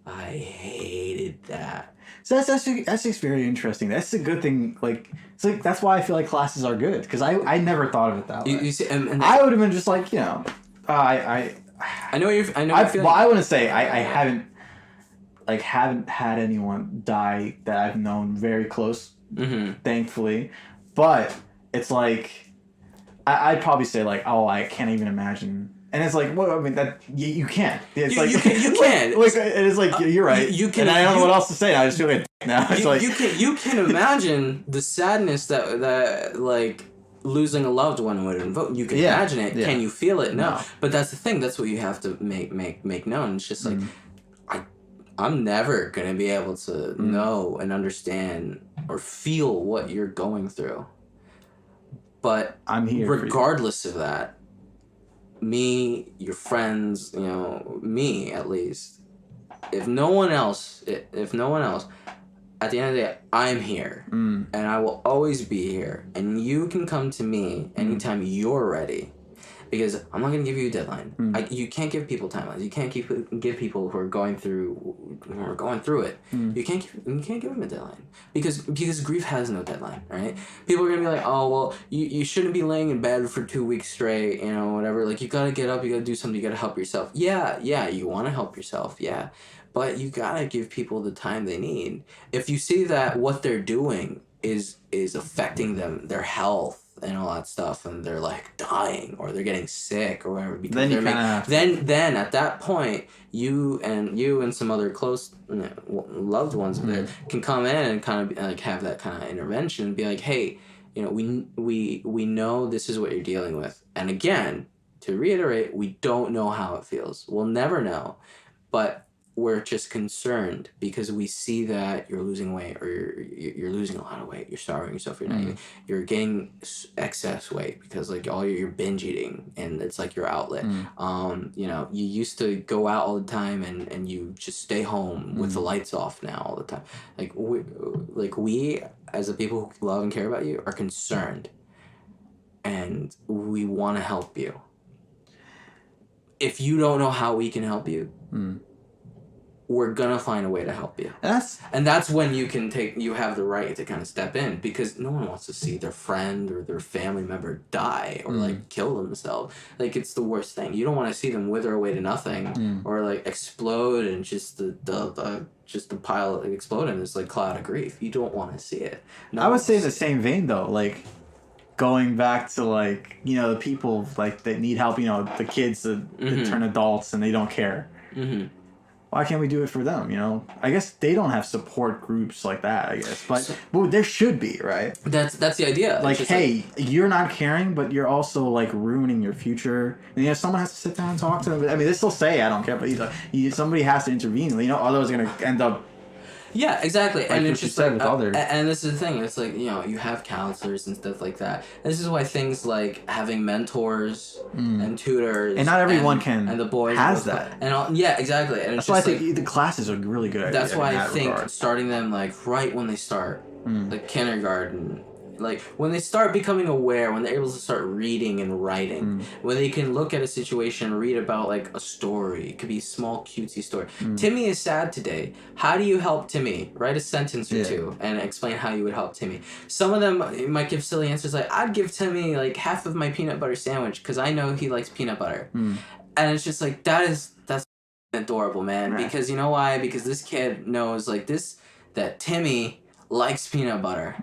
I hated that. So that's very interesting. That's a good thing. Like, it's like, that's why I feel like classes are good, because I never thought of it that way. You see, and I would have been just like, you know, I know you're. Well, I wouldn't say I haven't had anyone die that I've known very close, thankfully, but it's like I'd probably say like, oh, I can't even imagine. And it's like, well, I mean, that you can't. It's you can. Like, it's like, you're right. You can. And I don't know what else to say. I just feel like now. It's like you can imagine the sadness that like losing a loved one would invoke. You can imagine it. Yeah. Can you feel it? No. But that's the thing. That's what you have to make known. It's just like, I'm never gonna be able to know and understand or feel what you're going through. But I'm here. Regardless of that. Me, your friends, you know, me at least. If no one else, at the end of the day, I'm here, and I will always be here, and you can come to me anytime you're ready, because I'm not gonna give you a deadline. You can't give people timelines. You can't give people who are going through it. You can't give them a deadline because grief has no deadline, right? People are gonna be like, oh well, you shouldn't be laying in bed for 2 weeks straight, you know, whatever. Like, you gotta get up, you gotta do something, you gotta help yourself. Yeah, you want to help yourself, yeah, but you gotta give people the time they need. If you see that what they're doing is affecting them, their health, and all that stuff, and they're like dying or they're getting sick or whatever, because then at that point you and some other close loved ones there can come in and kind of like have that kind of intervention and be like, hey, you know, we know this is what you're dealing with. And again, to reiterate, we don't know how it feels. We'll never know. But we're just concerned because we see that you're losing weight, or you're losing a lot of weight. You're starving yourself. You're not eating. You're gaining excess weight because like all you're binge eating, and it's like your outlet. You know, you used to go out all the time, and you just stay home with the lights off now all the time. Like we as the people who love and care about you are concerned, and we want to help you. If you don't know how we can help you, we're gonna find a way to help you. And that's when you have the right to kind of step in, because no one wants to see their friend or their family member die or like kill themselves. Like, it's the worst thing. You don't want to see them wither away to nothing or like explode and just the pile explode in this like cloud of grief. You don't want to see it. I would say in the same vein though, like going back to like, you know, the people like that need help, you know, the kids that turn adults and they don't care. Why can't we do it for them? You know, I guess they don't have support groups like that, I guess, but there should be, right? That's the idea. Like, hey, you're not caring, but you're also like ruining your future. And you know, someone has to sit down and talk to them. I mean, they still say I don't care, but somebody has to intervene. You know, otherwise they're gonna end up. Yeah, and it's just like, with others. And this is the thing. It's like, you know, you have counselors and stuff like that. This is why things like having mentors and tutors, and not everyone and the boys has that. And all, yeah, exactly. And that's why I think the classes are really good. That's why I think starting them like right when they start, like kindergarten. Like, when they start becoming aware, when they're able to start reading and writing, when they can look at a situation, read about, like, a story. It could be a small, cutesy story. Timmy is sad today. How do you help Timmy? Write a sentence or two and explain how you would help Timmy. Some of them might give silly answers like, I'd give Timmy, like, half of my peanut butter sandwich because I know he likes peanut butter. And it's just like, that's adorable, man. Right. Because you know why? Because this kid knows, like, that Timmy likes peanut butter,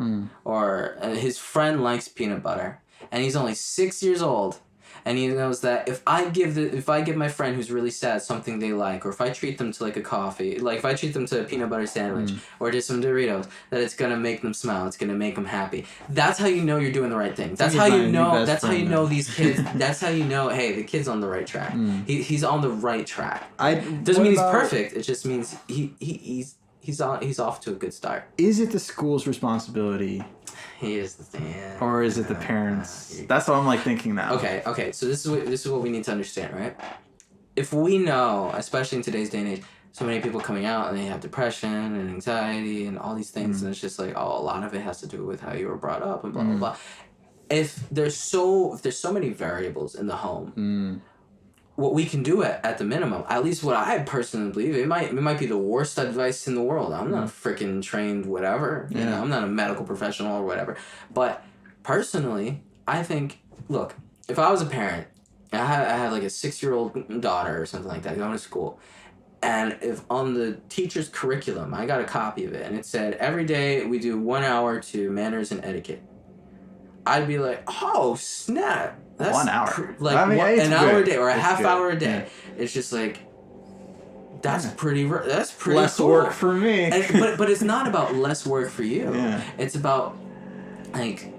or his friend likes peanut butter, and he's only 6 years old, and he knows that if I give my friend who's really sad something they like, or if I treat them to like a coffee, like if I treat them to a peanut butter sandwich or to some Doritos, that it's gonna make them smile, it's gonna make them happy. That's how you know you're doing the right thing. That's how you know. That's how you know these kids. That's how you know. Hey, the kid's on the right track. He's on the right track. Doesn't mean he's perfect. It just means he's off to a good start. Is it the school's responsibility? He is the thing. Or is it the parents? That's what I'm like thinking now. Okay. So this is what we need to understand, right? If we know, especially in today's day and age, so many people coming out and they have depression and anxiety and all these things, and it's just like, oh, a lot of it has to do with how you were brought up and blah blah blah. If there's so many variables in the home. What we can do at the minimum, at least what I personally believe, it might be the worst advice in the world. I'm not a freaking trained whatever. You know, I'm not a medical professional or whatever. But personally, I think, look, if I was a parent, I had like a 6-year-old daughter or something like that going to school, and if on the teacher's curriculum, I got a copy of it, and it said, every day we do 1 hour to manners and etiquette, I'd be like, oh, snap. That's 1 hour. An hour a day or a half hour a day. Yeah. It's just like, that's pretty less cool. work for me. but it's not about less work for you. Yeah. It's about, like,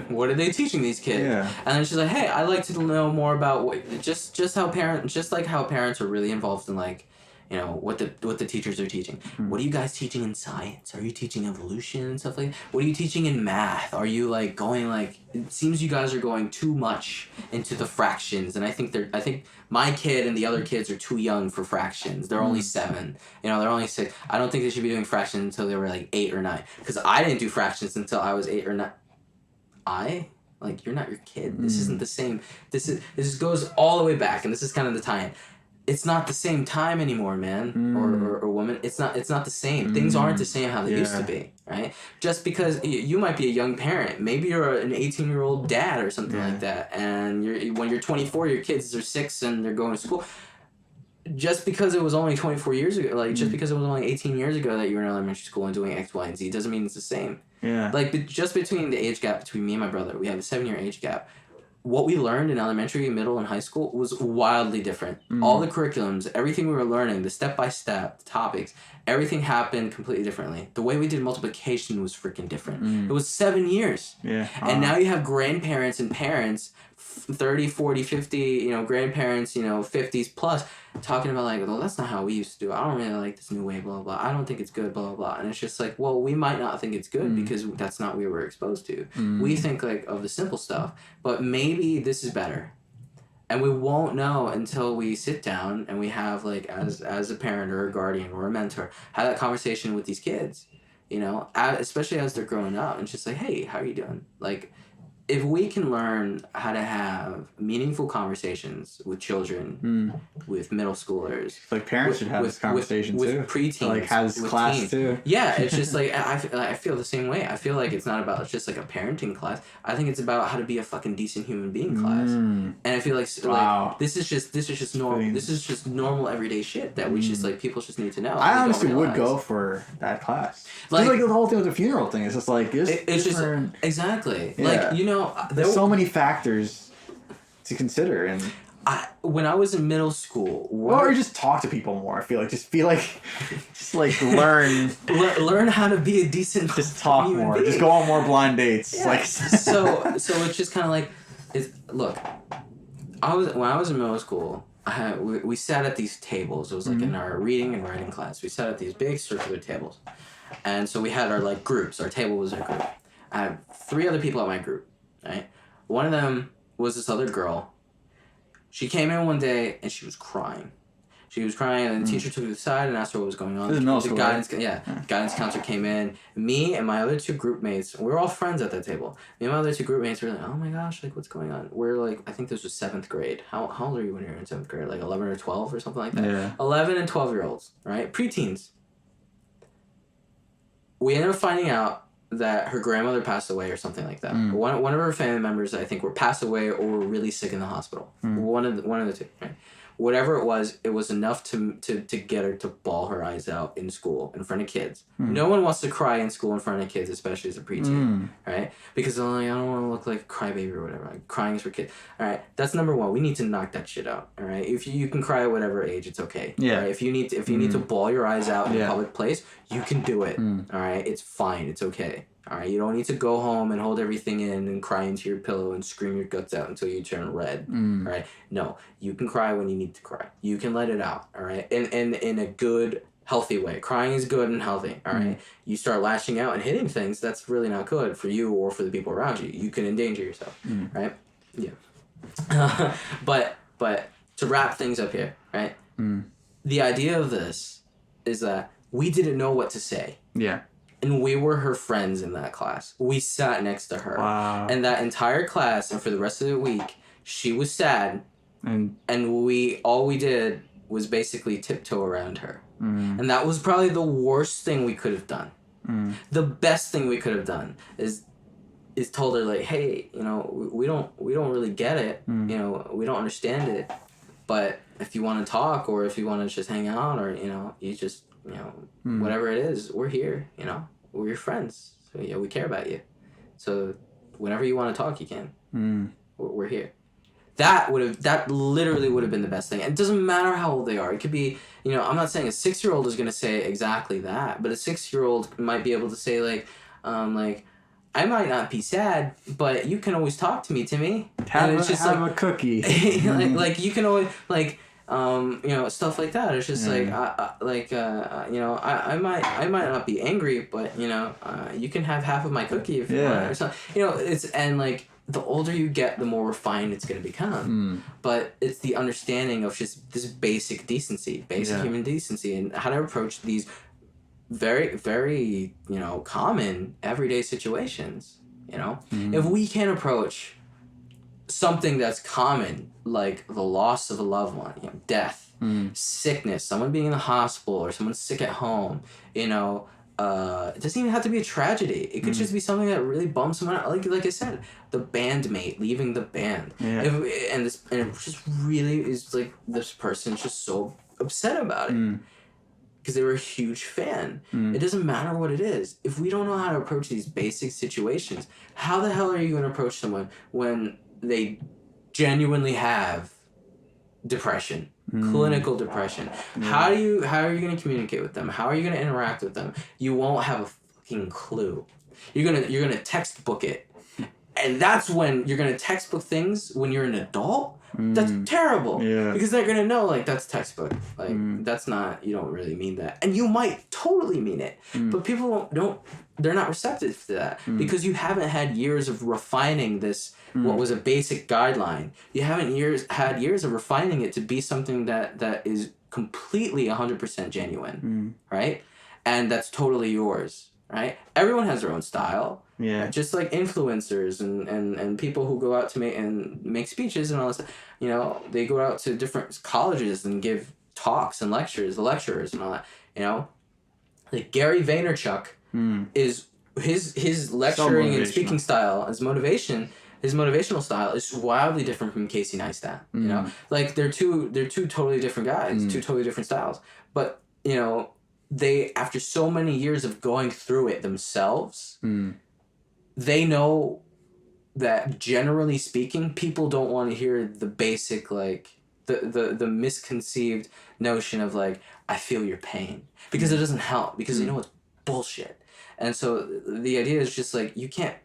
what are they teaching these kids? Yeah. And then she's like, hey, I'd like to know more about just how parents are really involved in, like, you know, what the teachers are teaching. What are you guys teaching in science? Are you teaching evolution and stuff like that? What are you teaching in math? Are you like going like, it seems you guys are going too much into the fractions, and I think my kid and the other kids are too young for fractions. They're only 7. You know, they're only 6. I don't think they should be doing fractions until they were like 8 or 9. Because I didn't do fractions until I was 8 or 9. Like, you're not your kid. This isn't the same. This goes all the way back, and this is kind of the tie-in. It's not the same time anymore, man, or woman. It's not the same. Things aren't the same how they used to be, right? Just because you might be a young parent, maybe you're an 18-year-old dad or something like that, and when you're 24, your kids are 6 and they're going to school. Just because it was only 24 years ago, like just because it was only 18 years ago that you were in elementary school and doing X, Y, and Z, doesn't mean it's the same. Yeah. Like, just between the age gap between me and my brother, we have a 7-year age gap. what we learned in elementary, middle, and high school was wildly different. All the curriculums, everything we were learning, the step-by-step topics, everything happened completely differently. The way we did multiplication was freaking different. It was 7 years. Yeah. And now you have grandparents and parents, 30, 40, 50, grandparents, 50s plus, talking about like, well, that's not how we used to do it. I don't really like this new way, blah, blah, blah. I don't think it's good, blah, blah, blah. And it's just like, well, we might not think it's good because that's not what we were exposed to. We think like of the simple stuff, but maybe this is better. And we won't know until we sit down and we have like, as a parent or a guardian or a mentor, have that conversation with these kids, especially as they're growing up. And it's just like, hey, how are you doing? Like, if we can learn how to have meaningful conversations with children, with middle schoolers, like parents should have this conversation with too. preteens, Like has class teens. too. Yeah, it's just like I feel the same way. I feel like it's not about just like a parenting class. I think it's about how to be a fucking decent human being class. And I feel like this is just normal. This is just normal everyday shit that we just like people just need to know. I honestly would go for that class. Like the whole thing with the funeral thing. It's just like it's just exactly like there's so many factors to consider, and when I was in middle school, or just talk to people more. I feel like just learn how to be a decent. Just talk more. Being. Just go on more blind dates. Yeah. Like so it's just kind of like look. When I was in middle school. We sat at these tables. It was like in our reading and writing class. We sat at these big circular tables, and so we had our like groups. Our table was our group. I had 3 other people at my group. Right, one of them was this other girl. She came in one day and she was crying. She was crying, and the teacher took her aside and asked her what was going on. This is middle school, guidance counselor came in. Me and my other 2 group mates, we were all friends at that table. Me and my other 2 group mates were like, "Oh my gosh, like what's going on?" We're like, I think this was 7th grade. How old are you when you're in 7th grade? Like 11 or 12 or something like that. Yeah. 11 and 12-year-olds, right? Preteens. We ended up finding out that her grandmother passed away or something like that. One of her family members, I think, were passed away or were really sick in the hospital. One of the 2. Right? Whatever it was enough to get her to bawl her eyes out in school in front of kids. No one wants to cry in school in front of kids, especially as a preteen, right? Because they're like, I don't want to look like a crybaby or whatever. Like, crying is for kids. All right, that's number 1. We need to knock that shit out. All right, if you can cry at whatever age, it's okay. Yeah. Right? If you need to bawl your eyes out in a public place, you can do it. All right, it's fine. It's okay. All right, you don't need to go home and hold everything in and cry into your pillow and scream your guts out until you turn red. All right, no, you can cry when you need to cry. You can let it out. All right, in a good, healthy way. Crying is good and healthy. All right, you start lashing out and hitting things. That's really not good for you or for the people around you. You can endanger yourself. Right? Yeah. But to wrap things up here, right? The idea of this is that we didn't know what to say. Yeah. And we were her friends in that class. We sat next to her. Wow. And that entire class, and for the rest of the week, she was sad. And all we did was basically tiptoe around her. And that was probably the worst thing we could have done. The best thing we could have done is told her like, hey, we don't really get it. We don't understand it. But if you want to talk or if you want to just hang out or you just whatever it is, we're here, we're your friends. So yeah, we care about you. So whenever you want to talk, you can. We're here. That literally would have been the best thing. And it doesn't matter how old they are. It could be, I'm not saying a 6-year-old is going to say exactly that, but a 6-year-old might be able to say like, I might not be sad, but you can always talk to me, Timmy. Have a cookie. like you can always like, stuff like that. It's just like, I might not be angry, but you can have half of my cookie if you want, or something. It's and like the older you get, the more refined it's gonna become. But it's the understanding of just this basic decency, human decency, and how to approach these very, very common everyday situations. If we can approach something that's common, like the loss of a loved one, death, sickness, someone being in the hospital or someone sick at home, it doesn't even have to be a tragedy. It could just be something that really bums someone out. Like I said, the bandmate leaving the band. Yeah. And it just really is like this person's just so upset about it. Because they were a huge fan. It doesn't matter what it is. If we don't know how to approach these basic situations, how the hell are you going to approach someone when they genuinely have depression, clinical depression. How are you going to communicate with them? How are you going to interact with them? You won't have a fucking clue. You're gonna textbook it, and that's when you're gonna textbook things when you're an adult. That's terrible. Yeah. Because they're gonna know, like, that's textbook. Like, that's not, you don't really mean that. And you might totally mean it. But people they're not receptive to that. Because you haven't had years of refining this, what was a basic guideline. You haven't had years of refining it to be something that is completely 100% genuine. Right? And that's totally yours. Right? Everyone has their own style. Yeah. Just like influencers and people who go out to make speeches and all this, you know, they go out to different colleges and give talks and lectures, lecturers and all that, you know. Like Gary Vaynerchuk is his lecturing and speaking style, his motivational style is wildly different from Casey Neistat. You know, like they're two totally different guys, two totally different styles. But you know, they, after so many years of going through it themselves, they know that generally speaking, people don't want to hear the basic, like the misconceived notion of like, I feel your pain, because it doesn't help, because they know it's bullshit. And so the idea is just like, you can't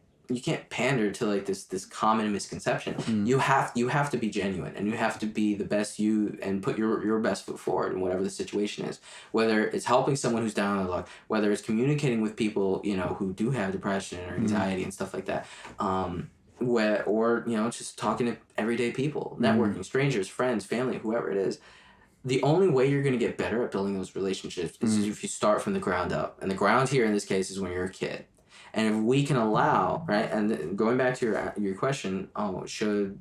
pander to like this common misconception. You have to be genuine, and you have to be the best you, and put your best foot forward in whatever the situation is. Whether it's helping someone who's down on the luck, whether it's communicating with people, you know, who do have depression or anxiety and stuff like that. Or you know, just talking to everyday people, networking, strangers, friends, family, whoever it is. The only way you're going to get better at building those relationships is if you start from the ground up. And the ground here in this case is when you're a kid. And if we can allow, right, and going back to your question, should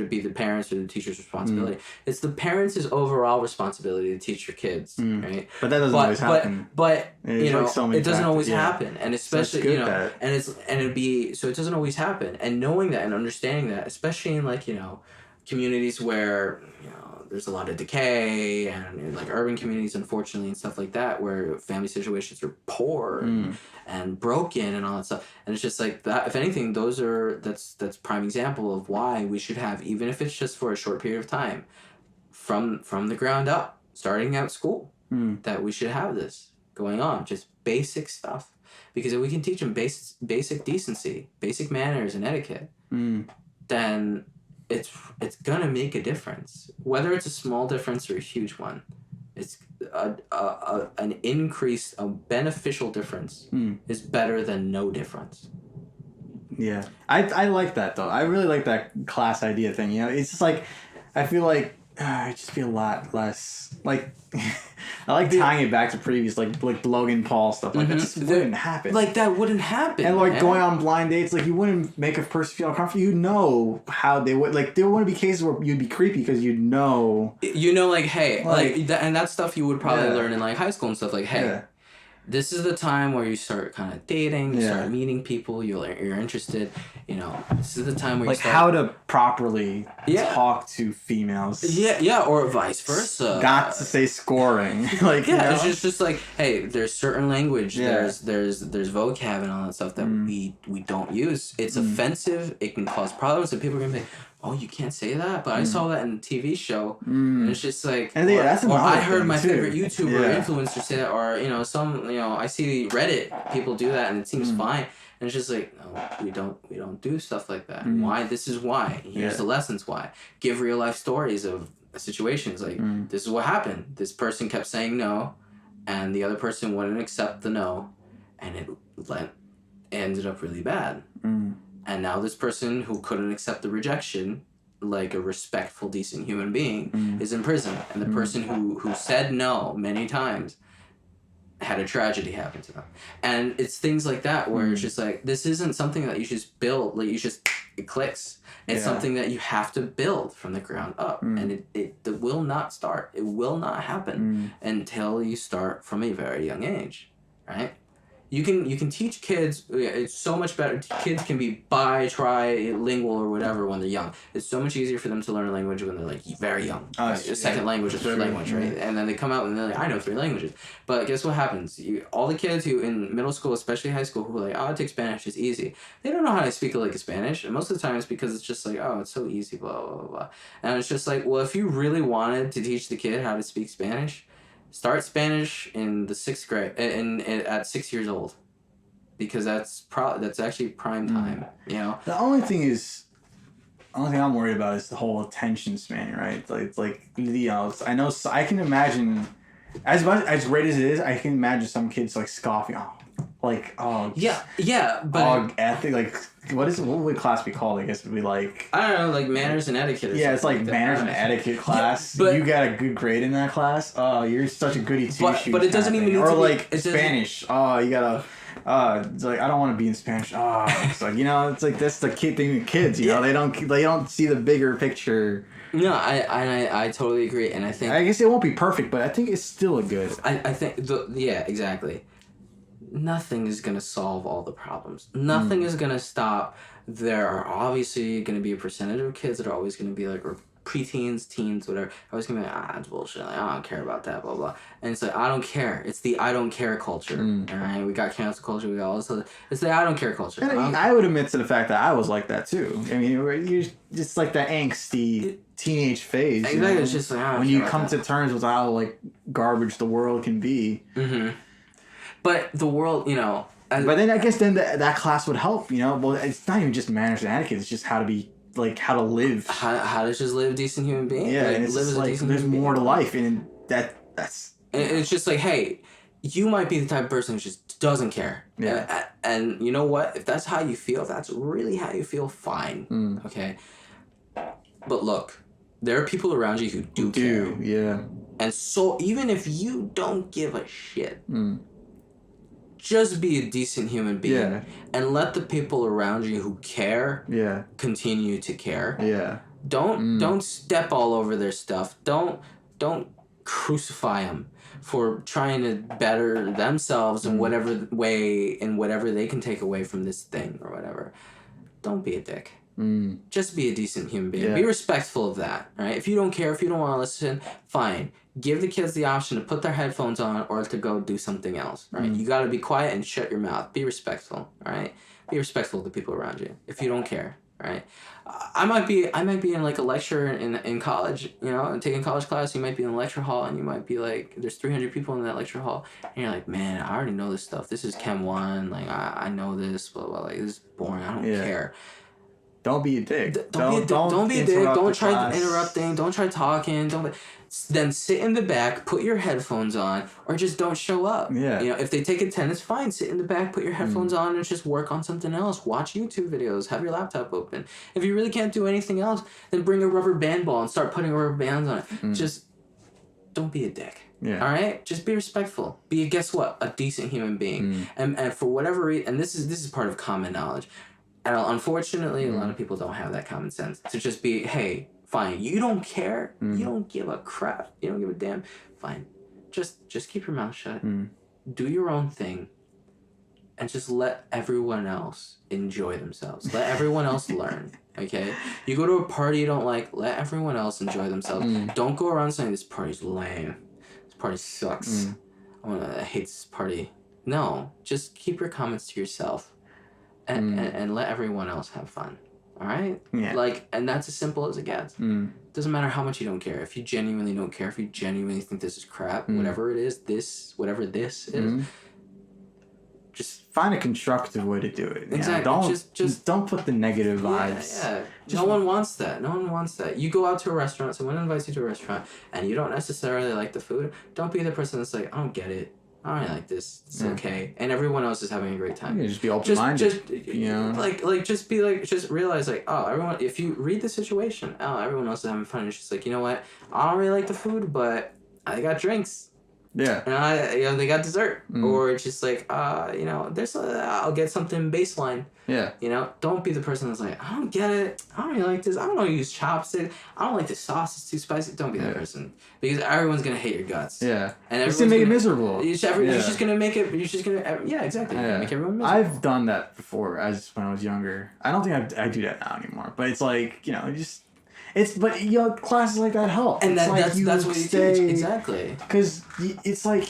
it be the parents or the teacher's responsibility? It's the parents' overall responsibility to teach your kids, right? But that doesn't always happen. But you know, like it doesn't always happen, and especially you know, that. and it'd be, so it doesn't always happen. And knowing that and understanding that, especially in like, you know, communities where, you know, there's a lot of decay, and like urban communities, unfortunately, and stuff like that, where family situations are poor and broken and all that stuff. And it's just like that. If anything, that's prime example of why we should have, even if it's just for a short period of time, from the ground up, starting out school, that we should have this going on, just basic stuff. Because if we can teach them basic decency, basic manners and etiquette, then it's gonna make a difference. Whether it's a small difference or a huge one, it's an increase, a beneficial difference is better than no difference. Yeah, I like that though. I really like that class idea thing. You know, it's just like, I feel like it'd just be a lot less like. I like tying it back to previous like Logan Paul stuff. Like that just wouldn't happen. Like that wouldn't happen. And like going on blind dates, like you wouldn't make a person feel comfortable. You know how they would, like, there wouldn't be cases where you'd be creepy because you'd know. You know, like, hey, like and that stuff you would probably learn in like high school and stuff. Like, hey, this is the time where you start kind of dating, you start meeting people, you're interested. You know, this is the time where like you start, how to properly talk to females. Yeah, or vice versa. Not to say scoring. Like, you know? It's just like, hey, there's certain language, there's vocab and all that stuff that we don't use. It's offensive. It can cause problems, and people are gonna be, oh, you can't say that, but I saw that in a TV show, and it's just like, and that's or I heard thing my too. favorite YouTuber or influencer say that, or you know, I see Reddit people do that, and it seems fine, and it's just like, no, we don't do stuff like that. Why? This is why. Here's the lessons why. Give real life stories of situations like this is what happened. This person kept saying no, and the other person wouldn't accept the no, and it ended up really bad. And now this person who couldn't accept the rejection, like a respectful, decent human being, is in prison. And the person who said no many times had a tragedy happen to them. And it's things like that where it's just like, this isn't something that you just build, like it clicks. It's something that you have to build from the ground up. And it will not start. It will not happen until you start from a very young age, right? You can teach kids. It's so much better. Kids can be trilingual or whatever when they're young. It's so much easier for them to learn a language when they're like very young. Right? A second language, a third language, right? And then they come out and they're like, I know 3 languages. But guess what happens? All the kids who in middle school, especially high school, who are like, oh, I take Spanish, it's easy. They don't know how to speak like a Spanish, and most of the time it's because it's just like, oh, it's so easy, blah blah blah blah. And it's just like, well, if you really wanted to teach the kid how to speak Spanish, start Spanish in the 6th grade, at 6 years old, because that's actually prime time. You know. The only thing I'm worried about is the whole attention span, right? Like you know, I can imagine, as great as it is, I can imagine some kids like scoffing, but ethic, like what would class be called? I guess it would be like, I don't know, like manners and etiquette. Yeah, it's like manners and etiquette class. But you got a good grade in that class. Oh, you're such a goody two shoes. But it doesn't even need to be, like Spanish. Oh, you gotta. It's like I don't want to be in Spanish. Oh, it's like, you know, it's like that's the kid thing with kids. You know, they don't see the bigger picture. No, I totally agree, and I think I guess it won't be perfect, but I think it's still a good. I think exactly. Nothing is gonna solve all the problems. Nothing is gonna stop. There are obviously gonna be a percentage of kids that are always gonna be like, or preteens, teens, whatever, always gonna be like, it's bullshit. Like, I don't care about that, blah blah. And it's like, I don't care. It's the I don't care culture. All right, we got cancel culture. We got all this other. It's the I don't care culture. And I would admit to the fact that I was like that too. I mean, you're just like that angsty teenage phase. Exactly. You know? It's just like, when you come to terms with how like garbage the world can be. Mm-hmm. But the world, you know. But then I guess that class would help, you know. Well, it's not even just manners and etiquette. It's just how to be, like, how to live. How to just live a decent human being. Yeah, like, and it's live just as a like decent there's human more being. to life, and that's. And it's just like, hey, you might be the type of person who just doesn't care. Yeah. And you know what? If that's how you feel, if that's really how you feel, fine. Okay. But look, there are people around you who do care. Yeah. And so even if you don't give a shit. Just be a decent human being, and let the people around you who care continue to care. Yeah. Don't step all over their stuff. Don't crucify them for trying to better themselves in whatever way, in whatever they can take away from this thing or whatever. Don't be a dick. Just be a decent human being. Yeah. Be respectful of that, right? If you don't care, if you don't want to listen, fine. Give the kids the option to put their headphones on or to go do something else, right? You got to be quiet and shut your mouth. Be respectful, all right? Be respectful of the people around you if you don't care, right? I might be in like a lecture in college, you know, and taking college class. You might be in a lecture hall and you might be like, there's 300 people in that lecture hall, and you're like, man, I already know this stuff. This is Chem 1, like I know this, blah blah. Like this is boring. I don't care. Don't be a dick. Don't be a dick. Don't try interrupting. Don't try talking. Then sit in the back, put your headphones on, or just don't show up. Yeah. You know, if they take attendance, fine. Sit in the back, put your headphones on, and just work on something else. Watch YouTube videos. Have your laptop open. If you really can't do anything else, then bring a rubber band ball and start putting rubber bands on it. Just don't be a dick. Yeah. All right. Just be respectful. Guess what? A decent human being. And for whatever reason, and this is part of common knowledge. And unfortunately, a lot of people don't have that common sense to just be, hey, fine, you don't care, you don't give a crap, you don't give a damn, fine, just keep your mouth shut, do your own thing, and just let everyone else enjoy themselves. Let everyone else learn. Okay, you go to a party you don't like, let everyone else enjoy themselves. Don't go around saying this party's lame, this party sucks, I hate this party. No, just keep your comments to yourself. And let everyone else have fun. All right? Yeah. Like, and that's as simple as it gets. Doesn't matter how much you don't care. If you genuinely don't care, if you genuinely think this is crap, whatever this is, just find a constructive way to do it. Exactly. Just don't put the negative vibes. Yeah. No one wants that. You go out to a restaurant, someone invites you to a restaurant, and you don't necessarily like the food. Don't be the person that's like, I don't get it. I don't like this. It's okay. And everyone else is having a great time. Yeah, just be open-minded. Just realize, like, oh, everyone, if you read the situation, oh, everyone else is having fun. It's just like, you know what? I don't really like the food, but I got drinks. Yeah. And they got dessert, Mm. or it's just like I'll get something baseline. Yeah. Don't be the person that's like, I don't get it. I don't really like this. I don't know how to use chopsticks. I don't like the sauce. It's too spicy. Don't be that person, because everyone's gonna hate your guts. Yeah. And just to make it miserable. You're just gonna make it. You're just gonna. Yeah, exactly. You're gonna make everyone miserable. I've done that before, when I was younger. I don't think I do that now anymore. But it's like classes like that help. And that's what you teach, exactly. Because it's like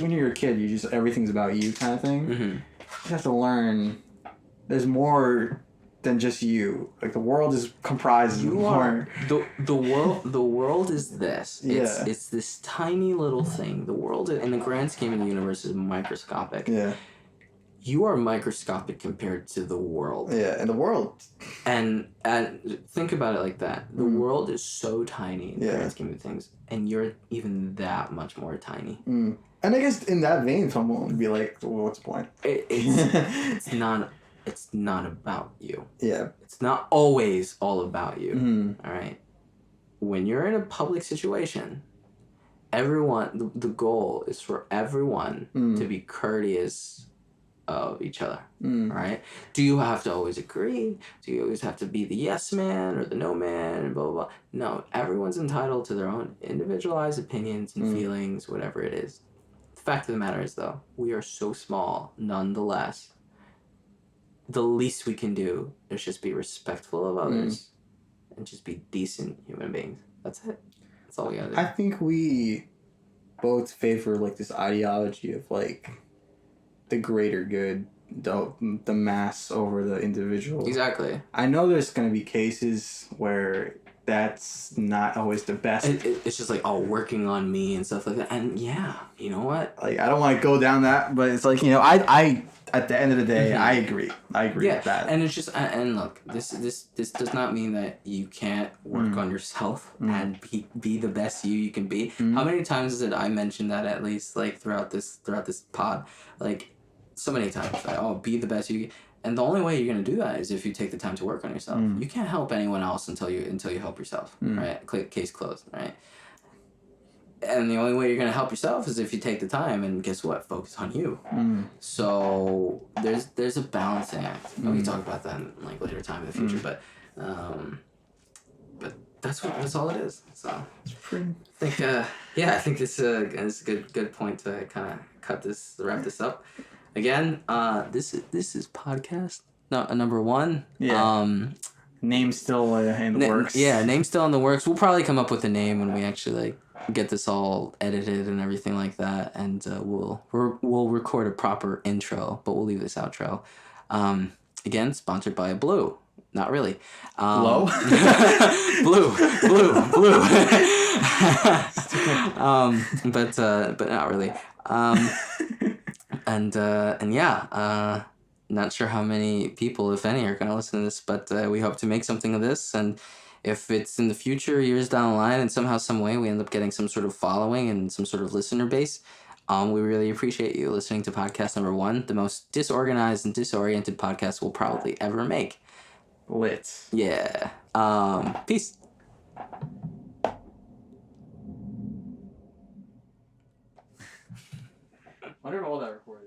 when you're a kid, you just everything's about you kind of thing. Mm-hmm. You have to learn. There's more than just you. Like the world is comprised of more. The world is this. Yeah. It's this tiny little thing. The world, in the grand scheme of the universe, is microscopic. Yeah. You are microscopic compared to the world. Yeah, and the world. And think about it like that. The world is so tiny in the grand scheme of things, and you're even that much more tiny. Mm. And I guess in that vein, someone would be like, well, what's the point? It's not about you. Yeah. It's not always all about you. Mm. All right? When you're in a public situation, everyone, the goal is for everyone to be courteous of each other. Mm. Right? Do you have to always agree? Do you always have to be the yes man or the no man and blah, blah, blah? No, everyone's entitled to their own individualized opinions and feelings, whatever it is. The fact of the matter is, though, we are so small, nonetheless. The least we can do is just be respectful of others and just be decent human beings. That's it. That's all we gotta do. I think we both favor like this ideology of like the greater good, the mass over the individual. Exactly. I know there's going to be cases where that's not always the best. It's just like, working on me and stuff like that. And yeah, you know what? Like, I don't want to go down that, but it's like, I at the end of the day, I agree. I agree with that. And it's just, and look, this does not mean that you can't work on yourself and be the best you can be. How many times did I mention that, at least like throughout this pod? Like, so many times, like, be the best you can. And the only way you're gonna do that is if you take the time to work on yourself. You can't help anyone else until you help yourself, right? Case closed, right? And the only way you're gonna help yourself is if you take the time and guess what? Focus on you. So there's a balancing act. We can talk about that in like later time in the future, but that's all it is. So I think this is a good point to kind of wrap this up. Again, this is podcast number 1. Yeah. Name's still in the works. Yeah, name's still in the works. We'll probably come up with a name when we actually like get this all edited and everything like that, and we'll record a proper intro, but we'll leave this outro. Again, sponsored by Blue. Not really. Blow? Blue. But not really. And yeah, not sure how many people, if any, are going to listen to this, but we hope to make something of this. And if it's in the future, years down the line, and somehow, some way, we end up getting some sort of following and some sort of listener base, we really appreciate you listening to podcast number 1, the most disorganized and disoriented podcast we'll probably ever make. Lit. Yeah. Peace. I wonder if all that recorded.